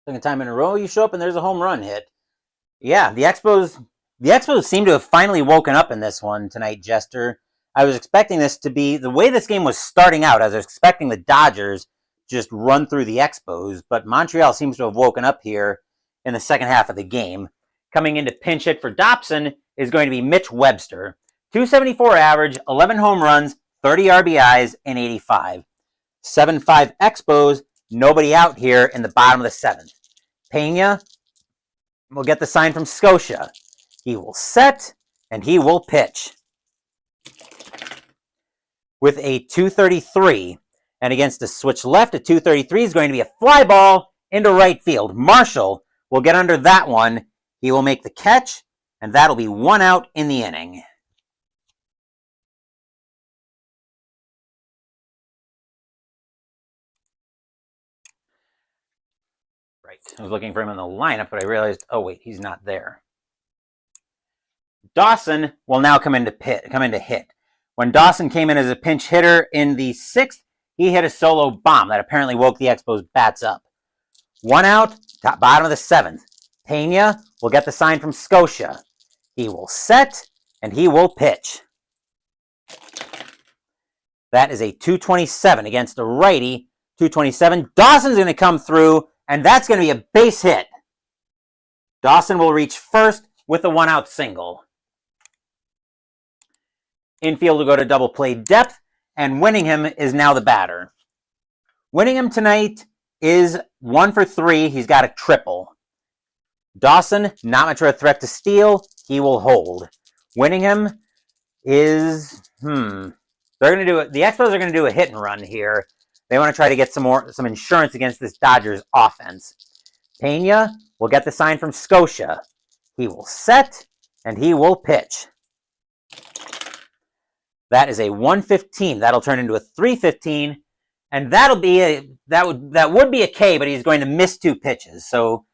Second time in a row you show up and there's a home run hit. Yeah, the Expos seem to have finally woken up in this one tonight, Jester. I was expecting this to be, the way this game was starting out, I was expecting the Dodgers just run through the Expos, but Montreal seems to have woken up here in the second half of the game. Coming in to pinch hit for Dobson is going to be Mitch Webster. 274 average, 11 home runs, 30 RBIs, and 85. 7-5 Expos, nobody out here in the bottom of the seventh. Pena will get the sign from Scotia. He will set, and he will pitch. With a 233, and against a switch left, a 233 is going to be a fly ball into right field. Marshall will get under that one. He will make the catch, and that'll be one out in the inning. Right, I was looking for him in the lineup, but I realized, oh wait, he's not there. Dawson will now come into hit. When Dawson came in as a pinch hitter in the sixth, he hit a solo bomb that apparently woke the Expos bats up. One out, bottom of the seventh. Pena will get the sign from Scotia. He will set, and he will pitch. That is a 227 against a righty. 227. Dawson's going to come through, and that's going to be a base hit. Dawson will reach first with a one-out single. Infield will go to double play depth, and Winningham is now the batter. Winningham tonight is 1 for 3. He's got a triple. Dawson, not much of a threat to steal. He will hold. Winningham is, they're going to do it. The Expos are going to do a hit and run here. They want to try to get some insurance against this Dodgers offense. Pena will get the sign from Scotia. He will set, and he will pitch. That is a 115. That'll turn into a 315, and that would be a K, but he's going to miss 2 pitches. So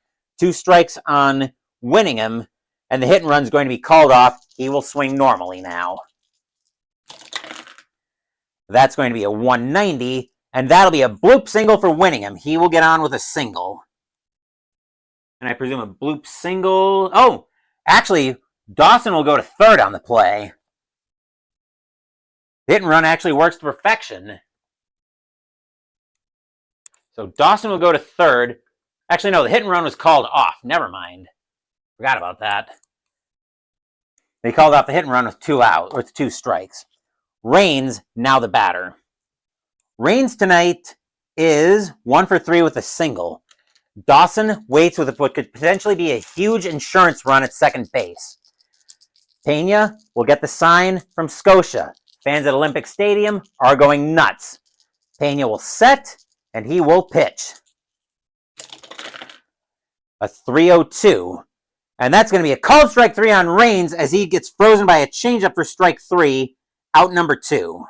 2 strikes on Winningham, and the hit and run is going to be called off. He will swing normally now. That's going to be a 190, and that'll be a bloop single for Winningham. He will get on with a single. And I presume a bloop single. Oh, actually, Dawson will go to third on the play. Hit and run actually works to perfection. So Dawson will go to third. Actually, no, the hit and run was called off. Never mind. Forgot about that. They called off the hit and run with 2 out, or 2 strikes. Raines, now the batter. Raines tonight is 1 for 3 with a single. Dawson waits with what could potentially be a huge insurance run at second base. Pena will get the sign from Scotia. Fans at Olympic Stadium are going nuts. Pena will set, and he will pitch. A 3-0-2. And that's going to be a called strike 3 on Raines as he gets frozen by a changeup for strike 3, out number 2.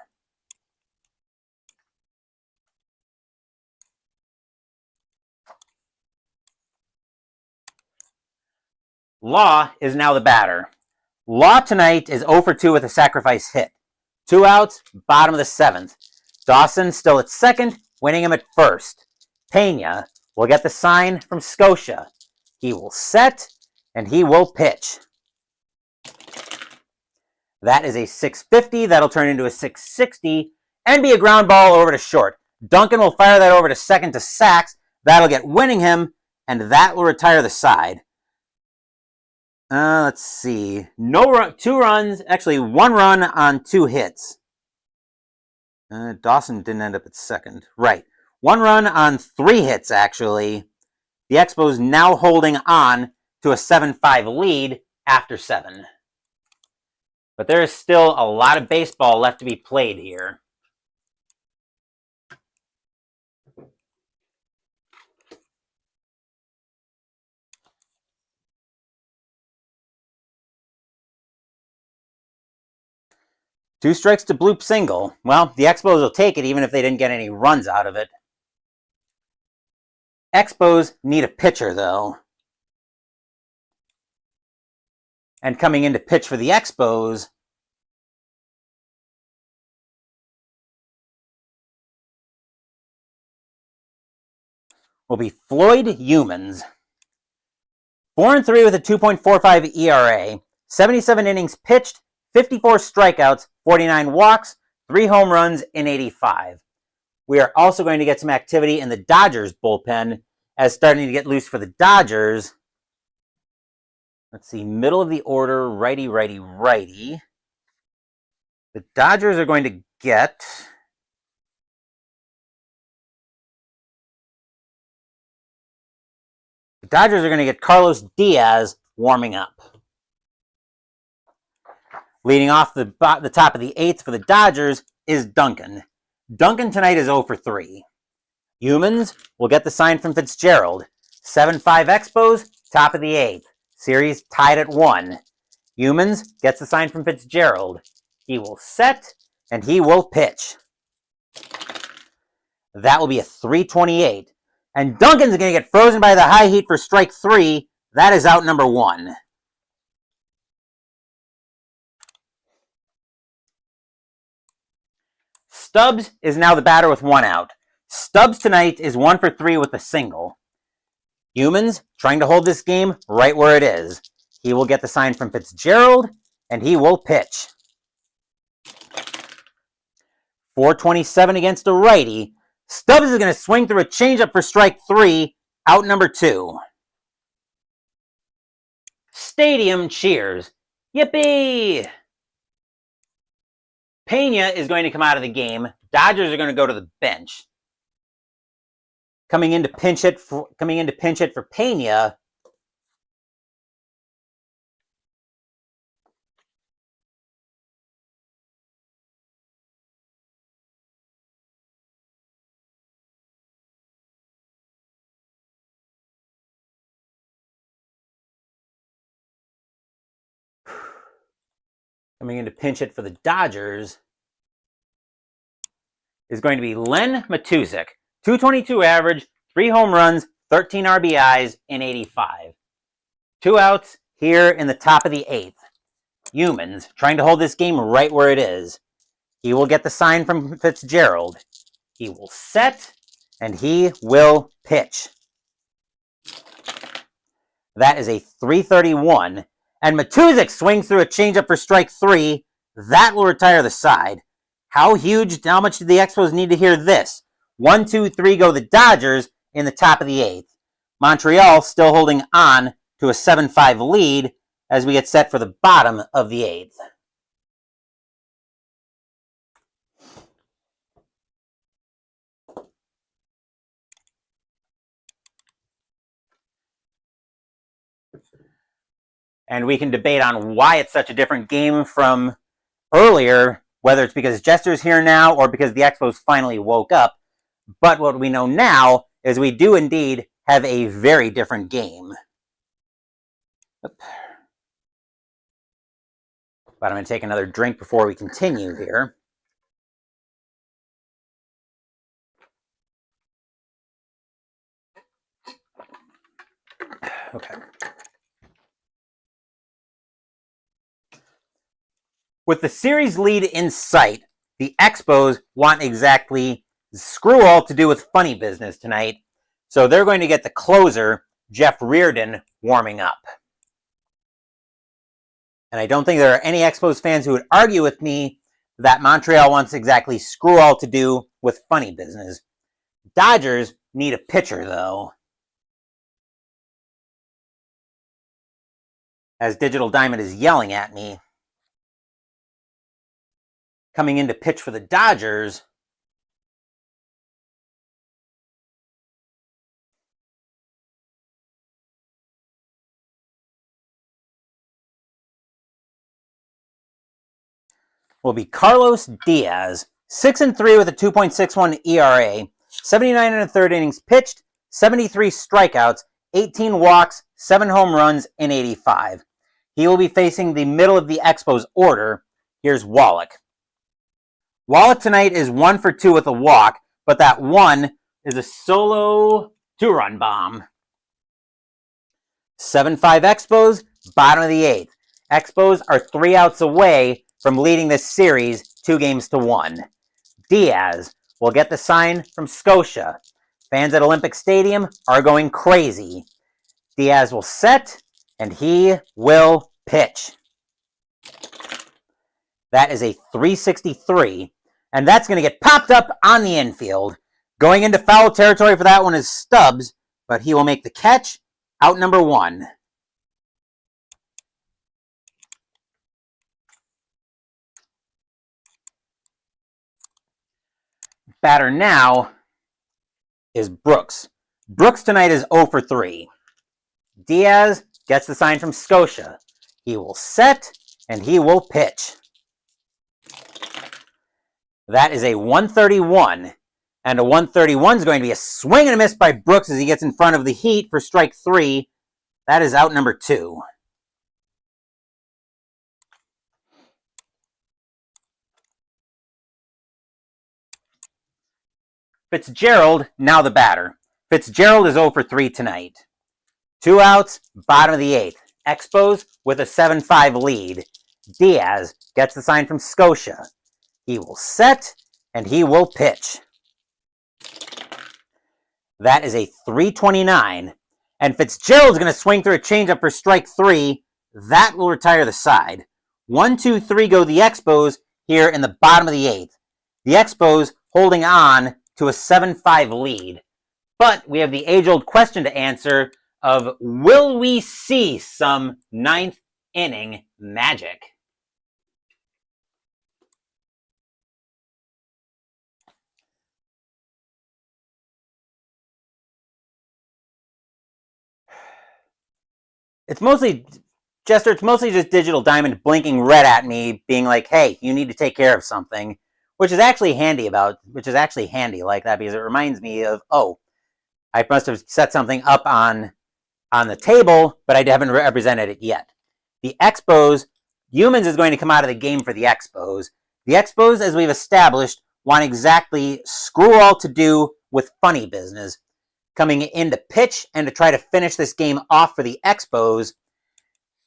Law is now the batter. Law tonight is 0 for 2 with a sacrifice hit. 2 outs, bottom of the 7th. Dawson still at second, Winningham at first. Pena will get the sign from Scotia. He will set, and he will pitch. That is a 650. That'll turn into a 660 and be a ground ball over to short. Duncan will fire that over to second to Sachs, That'll get Winningham, and that will retire the side. Let's see. No 2 runs. Actually, 1 run on 2 hits. Dawson didn't end up at second. Right. 1 run on 3 hits, actually. The Expos now holding on to a 7-5 lead after 7. But there is still a lot of baseball left to be played here. Two strikes to bloop single. Well, the Expos will take it even if they didn't get any runs out of it. Expos need a pitcher, though. And coming in to pitch for the Expos will be Floyd Humans. 4-3 with a 2.45 ERA. 77 innings pitched, 54 strikeouts, 49 walks, 3 home runs in 85. We are also going to get some activity in the Dodgers bullpen as starting to get loose for the Dodgers. Let's see, middle of the order, righty, righty, righty. The Dodgers are going to get... Carlos Diaz warming up. Leading off the top of the 8th for the Dodgers is Duncan. Duncan tonight is 0 for 3. Humans will get the sign from Fitzgerald. 7-5 Expos, top of the 8th. Series tied at 1. Humans gets the sign from Fitzgerald. He will set, and he will pitch. That will be a 328. And Duncan's going to get frozen by the high heat for strike 3. That is out number 1. Stubbs is now the batter with 1 out. Stubbs tonight is 1 for 3 with a single. Humans trying to hold this game right where it is. He will get the sign from Fitzgerald, and he will pitch. 427 against a righty. Stubbs is going to swing through a changeup for strike 3, out number 2. Stadium cheers. Yippee! Pena is going to come out of the game. Dodgers are going to go to the bench. Coming in to pinch it for Pena. Coming in to pinch it for the Dodgers is going to be Len Matuszek. 222 average, 3 home runs, 13 RBIs in 85. 2 outs here in the top of the 8th. Humans trying to hold this game right where it is. He will get the sign from Fitzgerald. He will set, and he will pitch. That is a 331. And Matuszek swings through a changeup for strike 3. That will retire the side. How much do the Expos need to hear this? 1, 2, 3 go the Dodgers in the top of the 8th. Montreal still holding on to a 7-5 lead as we get set for the bottom of the 8th. And we can debate on why it's such a different game from earlier, whether it's because Jester's here now or because the Expos finally woke up. But what we know now is we do indeed have a very different game. But I'm going to take another drink before we continue here. Okay. With the series lead in sight, the Expos want exactly screw all to do with funny business tonight, so they're going to get the closer, Jeff Reardon, warming up. And I don't think there are any Expos fans who would argue with me that Montreal wants exactly screw all to do with funny business. Dodgers need a pitcher, though. As Digital Diamond is yelling at me. Coming in to pitch for the Dodgers will be Carlos Diaz. 6-3 with a 2.61 ERA, 79 and a third innings pitched, 73 strikeouts, 18 walks, 7 home runs in 85. He will be facing the middle of the Expos order. Here's Wallach. Wallach tonight is 1 for 2 with a walk, but that one is a solo 2-run bomb. 7-5 Expos, bottom of the 8th. Expos are 3 outs away from leading this series 2-1. Diaz will get the sign from Scotia. Fans at Olympic Stadium are going crazy. Diaz will set, and he will pitch. That is a 363, and that's going to get popped up on the infield. Going into foul territory for that one is Stubbs, but he will make the catch. Out number 1. Batter now is Brooks. Brooks tonight is 0 for 3. Diaz gets the sign from Scotia. He will set, and he will pitch. That is a 131, and a 131 is going to be a swing and a miss by Brooks as he gets in front of the Heat for strike 3. That is out number 2. Fitzgerald, now the batter. Fitzgerald is 0 for 3 tonight. 2 outs, bottom of the 8th. Expos with a 7-5 lead. Diaz gets the sign from Scotia. He will set, and he will pitch. That is a 329. And Fitzgerald's going to swing through a changeup for strike 3. That will retire the side. 1, 2, 3 go the Expos here in the bottom of the 8th. The Expos holding on to a 7-5 lead. But we have the age-old question to answer of, will we see some 9th inning magic? It's mostly, Jester, it's mostly just Digital Diamond blinking red at me, being like, hey, you need to take care of something. Which is actually handy like that, because it reminds me of, oh, I must have set something up on the table, but I haven't represented it yet. The Expos, Humans is going to come out of the game for the Expos. The Expos, as we've established, want exactly screw all to do with funny business. Coming in to pitch and to try to finish this game off for the Expos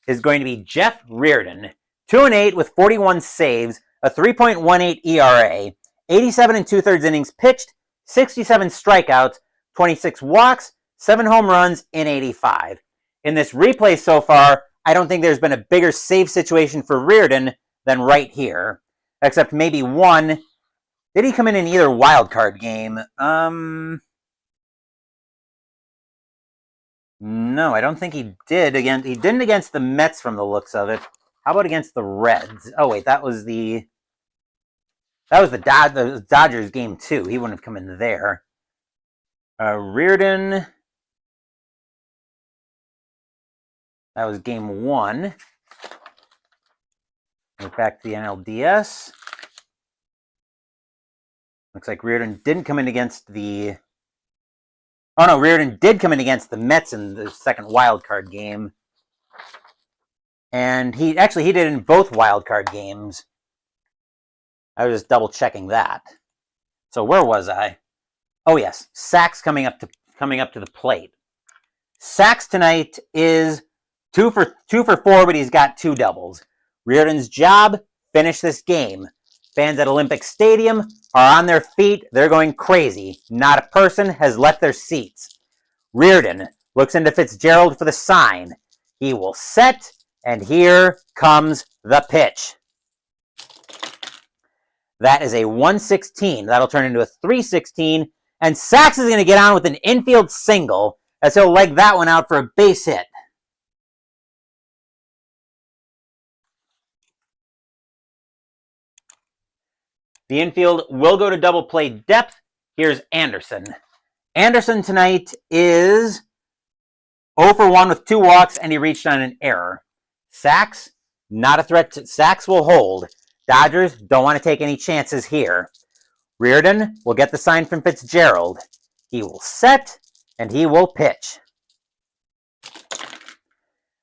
is going to be Jeff Reardon. 2-8 with 41 saves, a 3.18 ERA, 87 and 2/3 innings pitched, 67 strikeouts, 26 walks, 7 home runs in 85. In this replay so far, I don't think there's been a bigger save situation for Reardon than right here. Except maybe one. Did he come in either wild card game? No, I don't think he did. He didn't against the Mets from the looks of it. How about against the Reds? Oh wait, that was the Dodgers game too. He wouldn't have come in there. Reardon. That was game 1. Look back to the NLDS. Looks like Reardon didn't come in against the... Oh no, Reardon did come in against the Mets in the second wild card game. And he did in both wild card games. I was just double checking that. So where was I? Oh yes, Sachs coming up to the plate. Sachs tonight is 2 for 4, but he's got 2 doubles. Reardon's job, finish this game. Fans at Olympic Stadium are on their feet. They're going crazy. Not a person has left their seats. Reardon looks into Fitzgerald for the sign. He will set, and here comes the pitch. That is a 116. That'll turn into a 316, And Sachs is going to get on with an infield single as he'll leg that one out for a base hit. The infield will go to double play depth. Here's Anderson. Anderson tonight is 0 for 1 with 2 walks, and he reached on an error. Sachs, not a threat. Sachs will hold. Dodgers don't want to take any chances here. Reardon will get the sign from Fitzgerald. He will set, and he will pitch.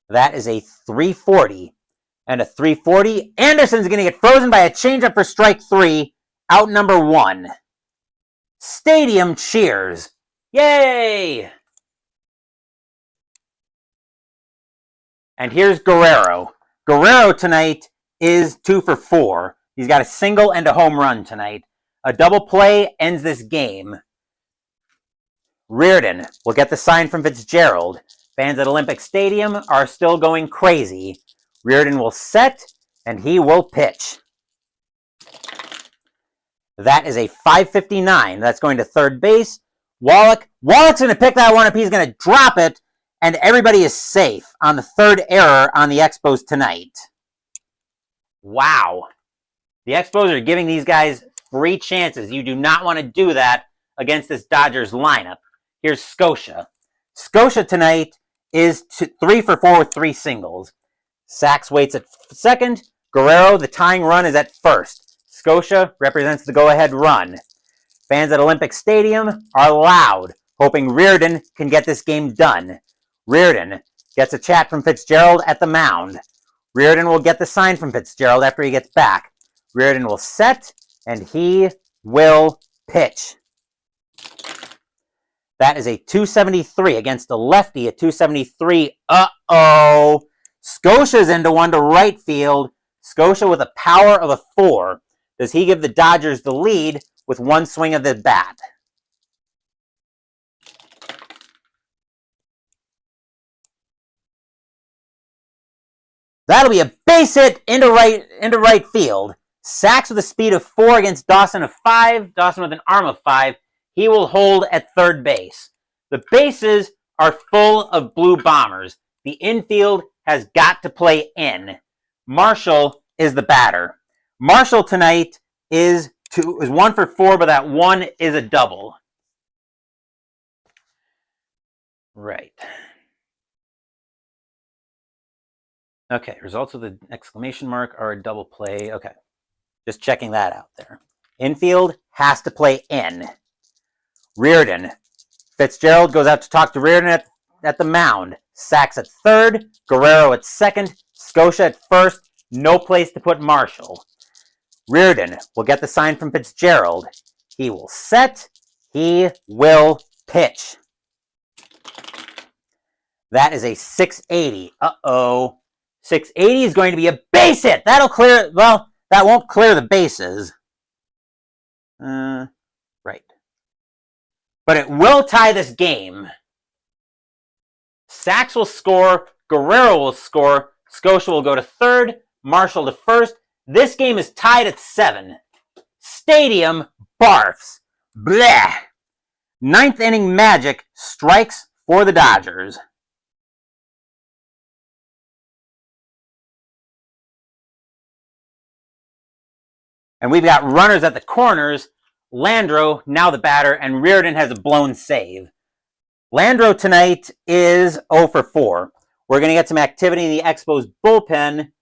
That is a 340. And a 340. Anderson's going to get frozen by a changeup for strike 3. Out number 1. Stadium cheers. Yay! And here's Guerrero. Guerrero tonight is 2 for 4. He's got a single and a home run tonight. A double play ends this game. Reardon will get the sign from Fitzgerald. Fans at Olympic Stadium are still going crazy. Reardon will set, and he will pitch. That is a 559. That's going to third base. Wallach. Wallach's going to pick that one up. He's going to drop it, and everybody is safe on the third error on the Expos tonight. Wow. The Expos are giving these guys free chances. You do not want to do that against this Dodgers lineup. Here's Scotia. Scotia tonight is 3 for 4 with 3 singles. Sachs waits at second. Guerrero, the tying run, is at first. Scotia represents the go-ahead run. Fans at Olympic Stadium are loud, hoping Reardon can get this game done. Reardon gets a chat from Fitzgerald at the mound. Reardon will get the sign from Fitzgerald after he gets back. Reardon will set, and he will pitch. That is a 273 against a lefty, a 273. Uh-oh. Scotia's into one to right field. Scotia with a power of a 4. Does he give the Dodgers the lead with one swing of the bat? That'll be a base hit into right field. Sachs with a speed of 4 against Dawson of 5. Dawson with an arm of 5. He will hold at third base. The bases are full of Blue Bombers. The infield has got to play in. Marshall is the batter. Marshall tonight is 1 for 4, but that 1 is a double. Right. Okay, results with an exclamation mark are a double play. Okay, just checking that out there. Infield has to play in. Reardon. Fitzgerald goes out to talk to Reardon at the mound. Sachs at third. Guerrero at second. Scotia at first. No place to put Marshall. Reardon will get the sign from Fitzgerald. He will set. He will pitch. That is a 680. Uh-oh. 680 is going to be a base hit. That'll clear, well, that won't clear the bases. Right. But it will tie this game. Sachs will score. Guerrero will score. Scotia will go to third. Marshall to first. This game is tied at 7. Stadium barfs. Bleh. 9th inning magic strikes for the Dodgers. And we've got runners at the corners. Landreau, now the batter, and Reardon has a blown save. Landreau tonight is 0 for 4. We're going to get some activity in the Expos bullpen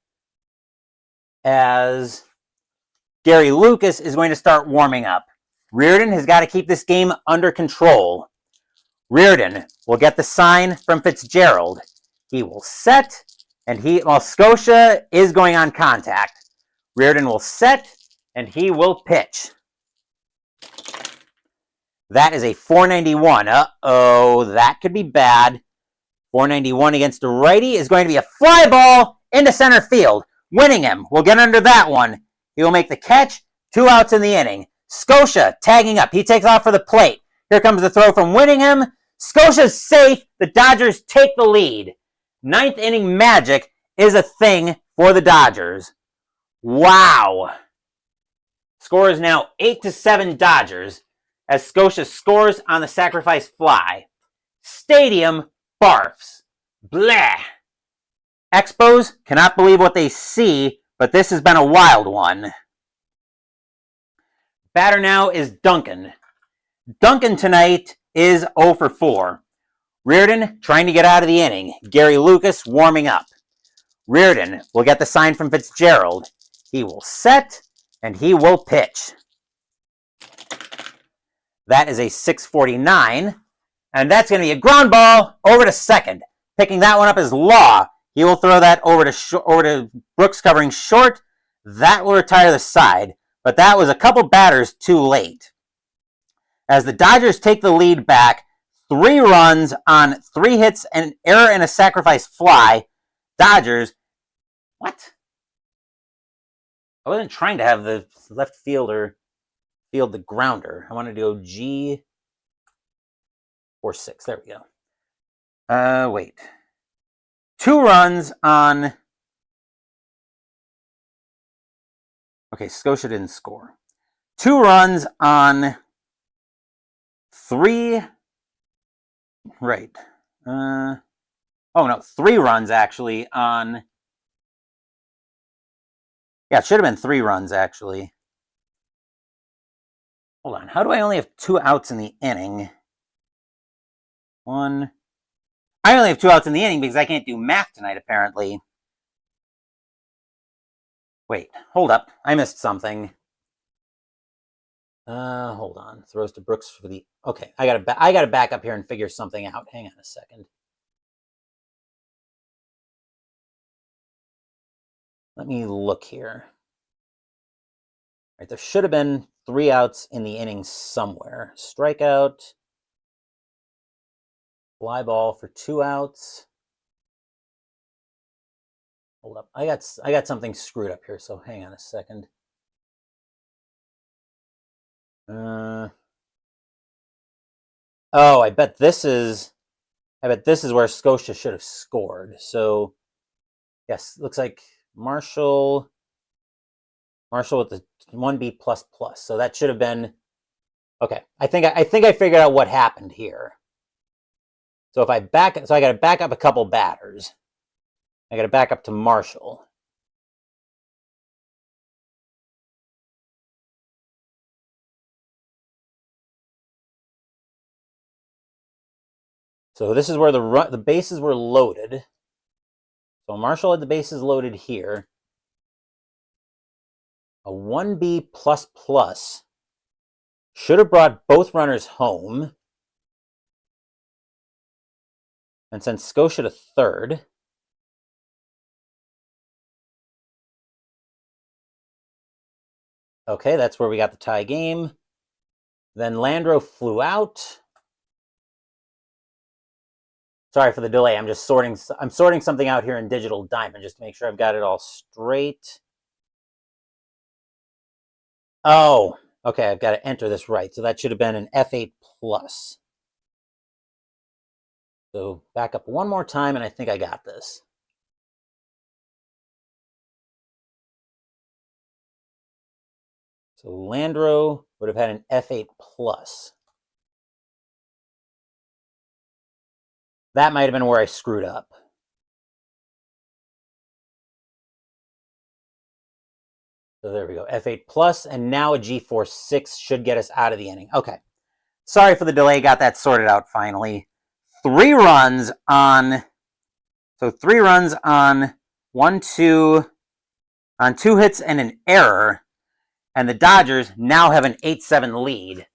as Gary Lucas is going to start warming up. Reardon has got to keep this game under control. Reardon will get the sign from Fitzgerald. He will set, and while Scotia is going on contact. Reardon will set, and he will pitch. That is a 491. Uh-oh, that could be bad. 491 against a righty is going to be a fly ball into center field. Winningham will get under that one. He will make the catch. 2 outs in the inning. Scotia tagging up. He takes off for the plate. Here comes the throw from Winningham. Scotia's safe. The Dodgers take the lead. 9th inning magic is a thing for the Dodgers. Wow. Score is now 8-7 Dodgers. as Scotia scores on the sacrifice fly. Stadium barfs. Blah. Expos cannot believe what they see, but this has been a wild one. Batter now is Duncan. Duncan tonight is 0 for 4. Reardon trying to get out of the inning. Gary Lucas warming up. Reardon will get the sign from Fitzgerald. He will set, and he will pitch. That is a 649, and that's going to be a ground ball over to second. Picking that one up is Law. He will throw that over to Brooks covering short. That will retire the side, but that was a couple batters too late. As the Dodgers take the lead back, 3 runs on 3 hits, an error, and a sacrifice fly. Dodgers, what? I wasn't trying to have the left fielder field the grounder. I wanted to go G46. There we go. Wait. 2 runs on... Okay, Scotia didn't score. 2 runs on 3... Right. Oh, no, 3 runs, actually, on... Yeah, it should have been 3 runs, actually. Hold on. How do I only have 2 outs in the inning? 1. I only have 2 outs in the inning because I can't do math tonight, apparently. Wait, hold up. I missed something. Hold on. Throws to Brooks for the... Okay, I gotta back up here and figure something out. Hang on a second. Let me look here. All right, there should have been 3 outs in the inning somewhere. Strikeout. Fly ball for 2 outs. Hold up. I got something screwed up here, so hang on a second. Oh, I bet this is where Scotia should have scored. So, yes, looks like Marshall with the 1B++. So that should have been okay. I think I figured out what happened here. So I got to back up a couple batters. I got to back up to Marshall. So this is where the bases were loaded. So Marshall had the bases loaded here. A 1B++ should have brought both runners home and sent Scotia to third. Okay, that's where we got the tie game. Then Landreau flew out. Sorry for the delay. I'm sorting something out here in Digital Diamond just to make sure I've got it all straight. Oh, okay, I've got to enter this right. So that should have been an F8+. So back up one more time, and I think I got this. So Landreau would have had an F8+. That might have been where I screwed up. So there we go, F8+, and now a G46 should get us out of the inning. Okay, sorry for the delay, got that sorted out finally. 3 runs on 1-2, on 2 hits and an error, and the Dodgers now have an 8-7 lead.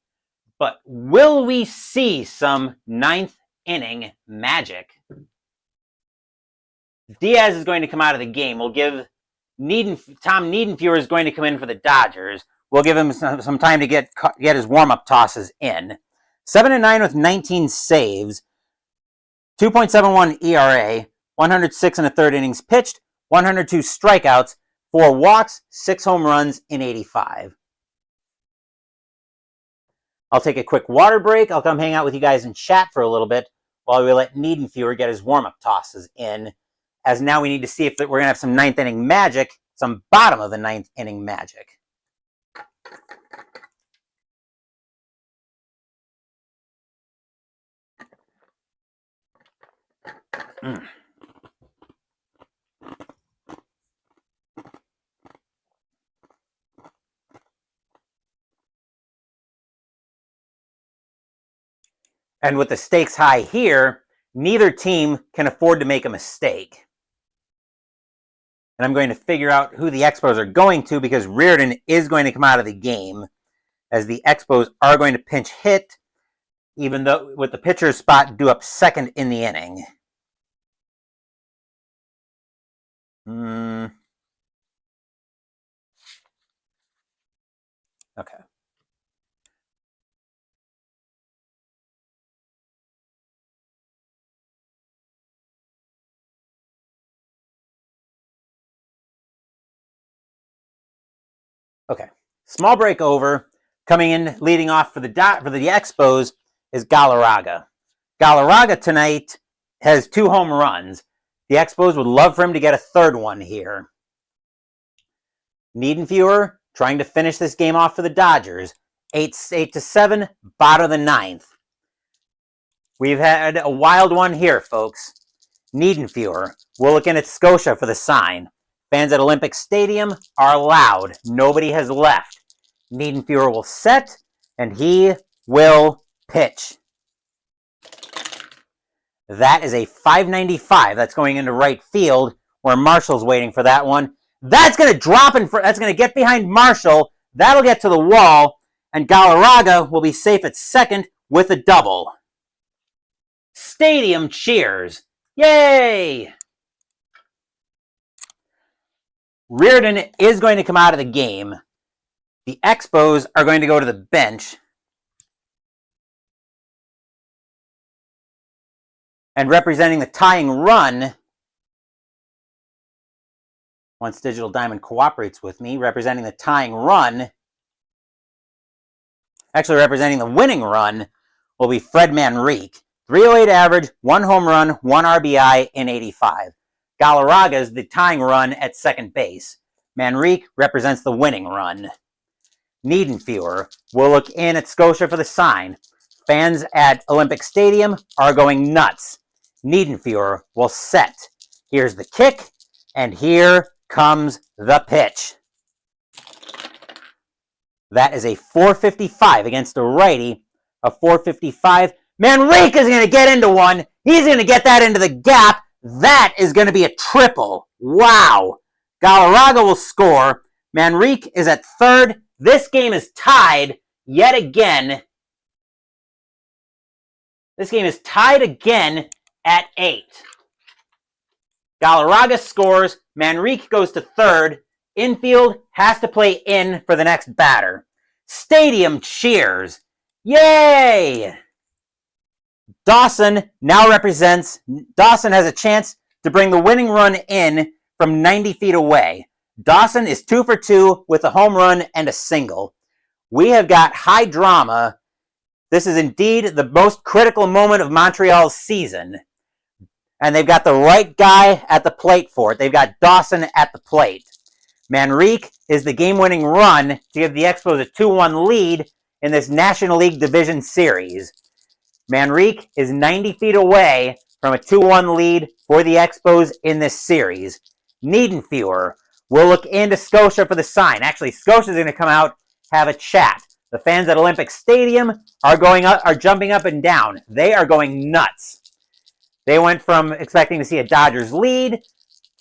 But will we see some 9th inning magic? Diaz is going to come out of the game. We'll give Tom Niedenfuer is going to come in for the Dodgers. We'll give him some time to get his warm-up tosses in. 7-9 with 19 saves, 2.71 ERA, 106 1/3 innings pitched, 102 strikeouts, 4 walks, 6 home runs in 85. I'll take a quick water break. I'll come hang out with you guys and chat for a little bit while we let Niedenfuer get his warm-up tosses in, as now we need to see if we're going to have some 9th inning magic, some bottom of the 9th inning magic. And with the stakes high here, neither team can afford to make a mistake. And I'm going to figure out who the Expos are going to, because Reardon is going to come out of the game, as the Expos are going to pinch hit, even though with the pitcher's spot due up second in the inning. Okay. Okay. Small break over. Coming in, leading off for the Expos is Galarraga. Galarraga tonight has 2 home runs. The Expos would love for him to get a third one here. Niedenfuer trying to finish this game off for the Dodgers. 8-7, bottom of the 9th. We've had a wild one here, folks. Niedenfuer. We're looking at Scotia for the sign. Fans at Olympic Stadium are loud. Nobody has left. Niedenfuer will set, and he will pitch. That is a 595. That's going into right field, where Marshall's waiting for that one. That's going to drop in front. That's going to get behind Marshall. That'll get to the wall, and Galarraga will be safe at second with a double. Stadium cheers. Yay! Reardon is going to come out of the game. The Expos are going to go to the bench. And representing the tying run, once Digital Diamond cooperates with me, representing the tying run, actually representing the winning run, will be Fred Manrique. 308 average, 1 home run, 1 RBI in 85. Galarraga is the tying run at second base. Manrique represents the winning run. Niedenfuer will look in at Scotia for the sign. Fans at Olympic Stadium are going nuts. Niedenfuer will set. Here's the kick, and here comes the pitch. That is a 455 against a righty. A 455. Manrique is going to get into one. He's going to get that into the gap. That is going to be a triple. Wow. Galarraga will score. Manrique is at third. This game is tied yet again. This game is tied again at 8. Galarraga scores. Manrique goes to third. Infield has to play in for the next batter. Stadium cheers. Yay! Dawson now represents. Dawson has a chance to bring the winning run in from 90 feet away. Dawson is 2 for 2 with a home run and a single. We have got high drama. This is indeed the most critical moment of Montreal's season. And they've got the right guy at the plate for it. They've got Dawson at the plate. Manrique is the game-winning run to give the Expos a 2-1 lead in this National League Division Series. Manrique is 90 feet away from a 2-1 lead for the Expos in this series. Niedenfuer will look into Scotia for the sign. Actually, Scotia's going to come out, have a chat. The fans at Olympic Stadium are jumping up and down. They are going nuts. They went from expecting to see a Dodgers lead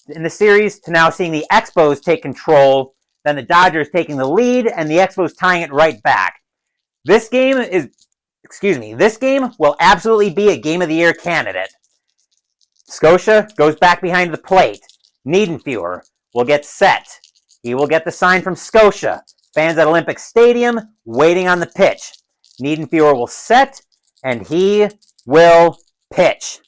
in the series to now seeing the Expos take control, then the Dodgers taking the lead, and the Expos tying it right back. This game will absolutely be a Game of the Year candidate. Scotia goes back behind the plate. Niedenfuer will get set. He will get the sign from Scotia. Fans at Olympic Stadium waiting on the pitch. Niedenfuer will set, and he will pitch.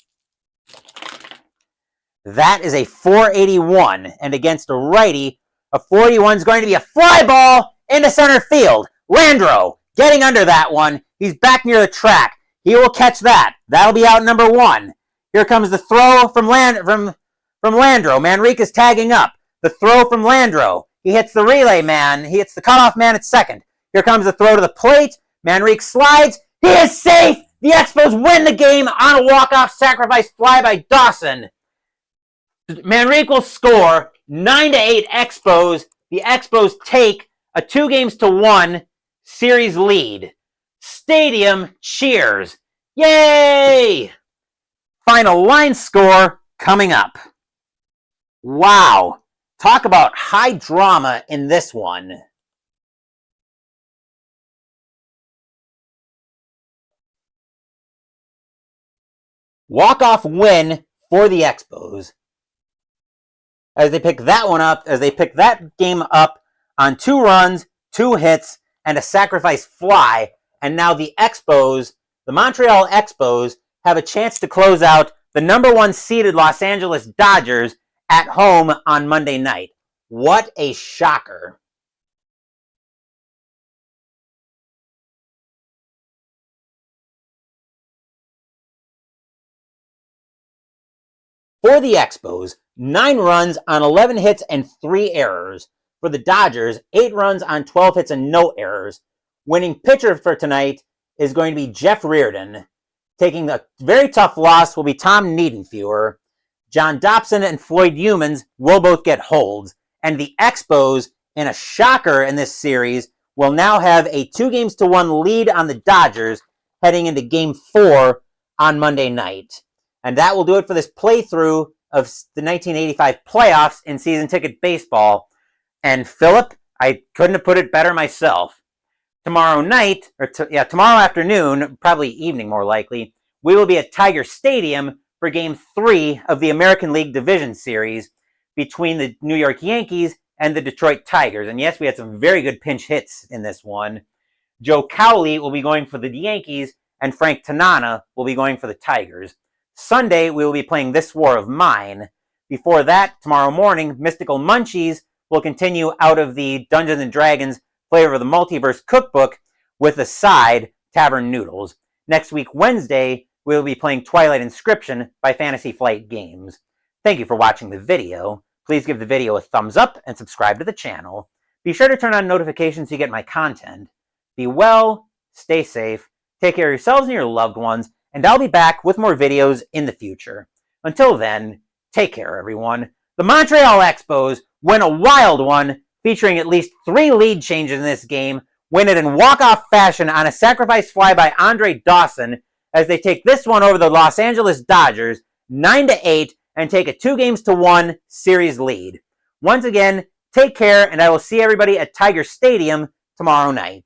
That is a 481, and against a righty, a 481 is going to be a fly ball into center field. Landreau getting under that one. He's back near the track. He will catch that. That'll be out number 1. Here comes the throw from Landreau. Manrique is tagging up. The throw from Landreau. He hits the relay man. He hits the cutoff man at second. Here comes the throw to the plate. Manrique slides. He is safe. The Expos win the game on a walk-off sacrifice fly by Dawson. Manrique will score 9-8 Expos. The Expos take a 2-1 series lead. Stadium cheers. Yay! Final line score coming up. Wow. Talk about high drama in this one. Walk-off win for the Expos. As they pick that game up on 2 runs, 2 hits, and a sacrifice fly. And now the Expos, the Montreal Expos, have a chance to close out the number 1 seeded Los Angeles Dodgers at home on Monday night. What a shocker. For the Expos, 9 runs on 11 hits and 3 errors. For the Dodgers, 8 runs on 12 hits and no errors. Winning pitcher for tonight is going to be Jeff Reardon. Taking a very tough loss will be Tom Niedenfuer. John Dobson and Floyd Humans will both get holds. And the Expos, in a shocker in this series, will now have a 2-1 lead on the Dodgers heading into Game 4 on Monday night. And that will do it for this playthrough of the 1985 playoffs in season ticket baseball. And Philip, I couldn't have put it better myself. Tomorrow afternoon, probably evening more likely, we will be at Tiger Stadium for Game 3 of the American League Division Series between the New York Yankees and the Detroit Tigers. And yes, we had some very good pinch hits in this one. Joe Cowley will be going for the Yankees, and Frank Tanana will be going for the Tigers. Sunday, we will be playing This War of Mine. Before that, tomorrow morning, Mystical Munchies will continue out of the Dungeons & Dragons Flavor of the Multiverse cookbook with a side, Tavern Noodles. Next week, Wednesday, we will be playing Twilight Inscription by Fantasy Flight Games. Thank you for watching the video. Please give the video a thumbs up and subscribe to the channel. Be sure to turn on notifications so you get my content. Be well, stay safe, take care of yourselves and your loved ones, and I'll be back with more videos in the future. Until then, take care, everyone. The Montreal Expos win a wild one, featuring at least 3 lead changes in this game, win it in walk-off fashion on a sacrifice fly by Andre Dawson, as they take this one over the Los Angeles Dodgers 9-8 and take a 2-1 series lead. Once again, take care, and I will see everybody at Tiger Stadium tomorrow night.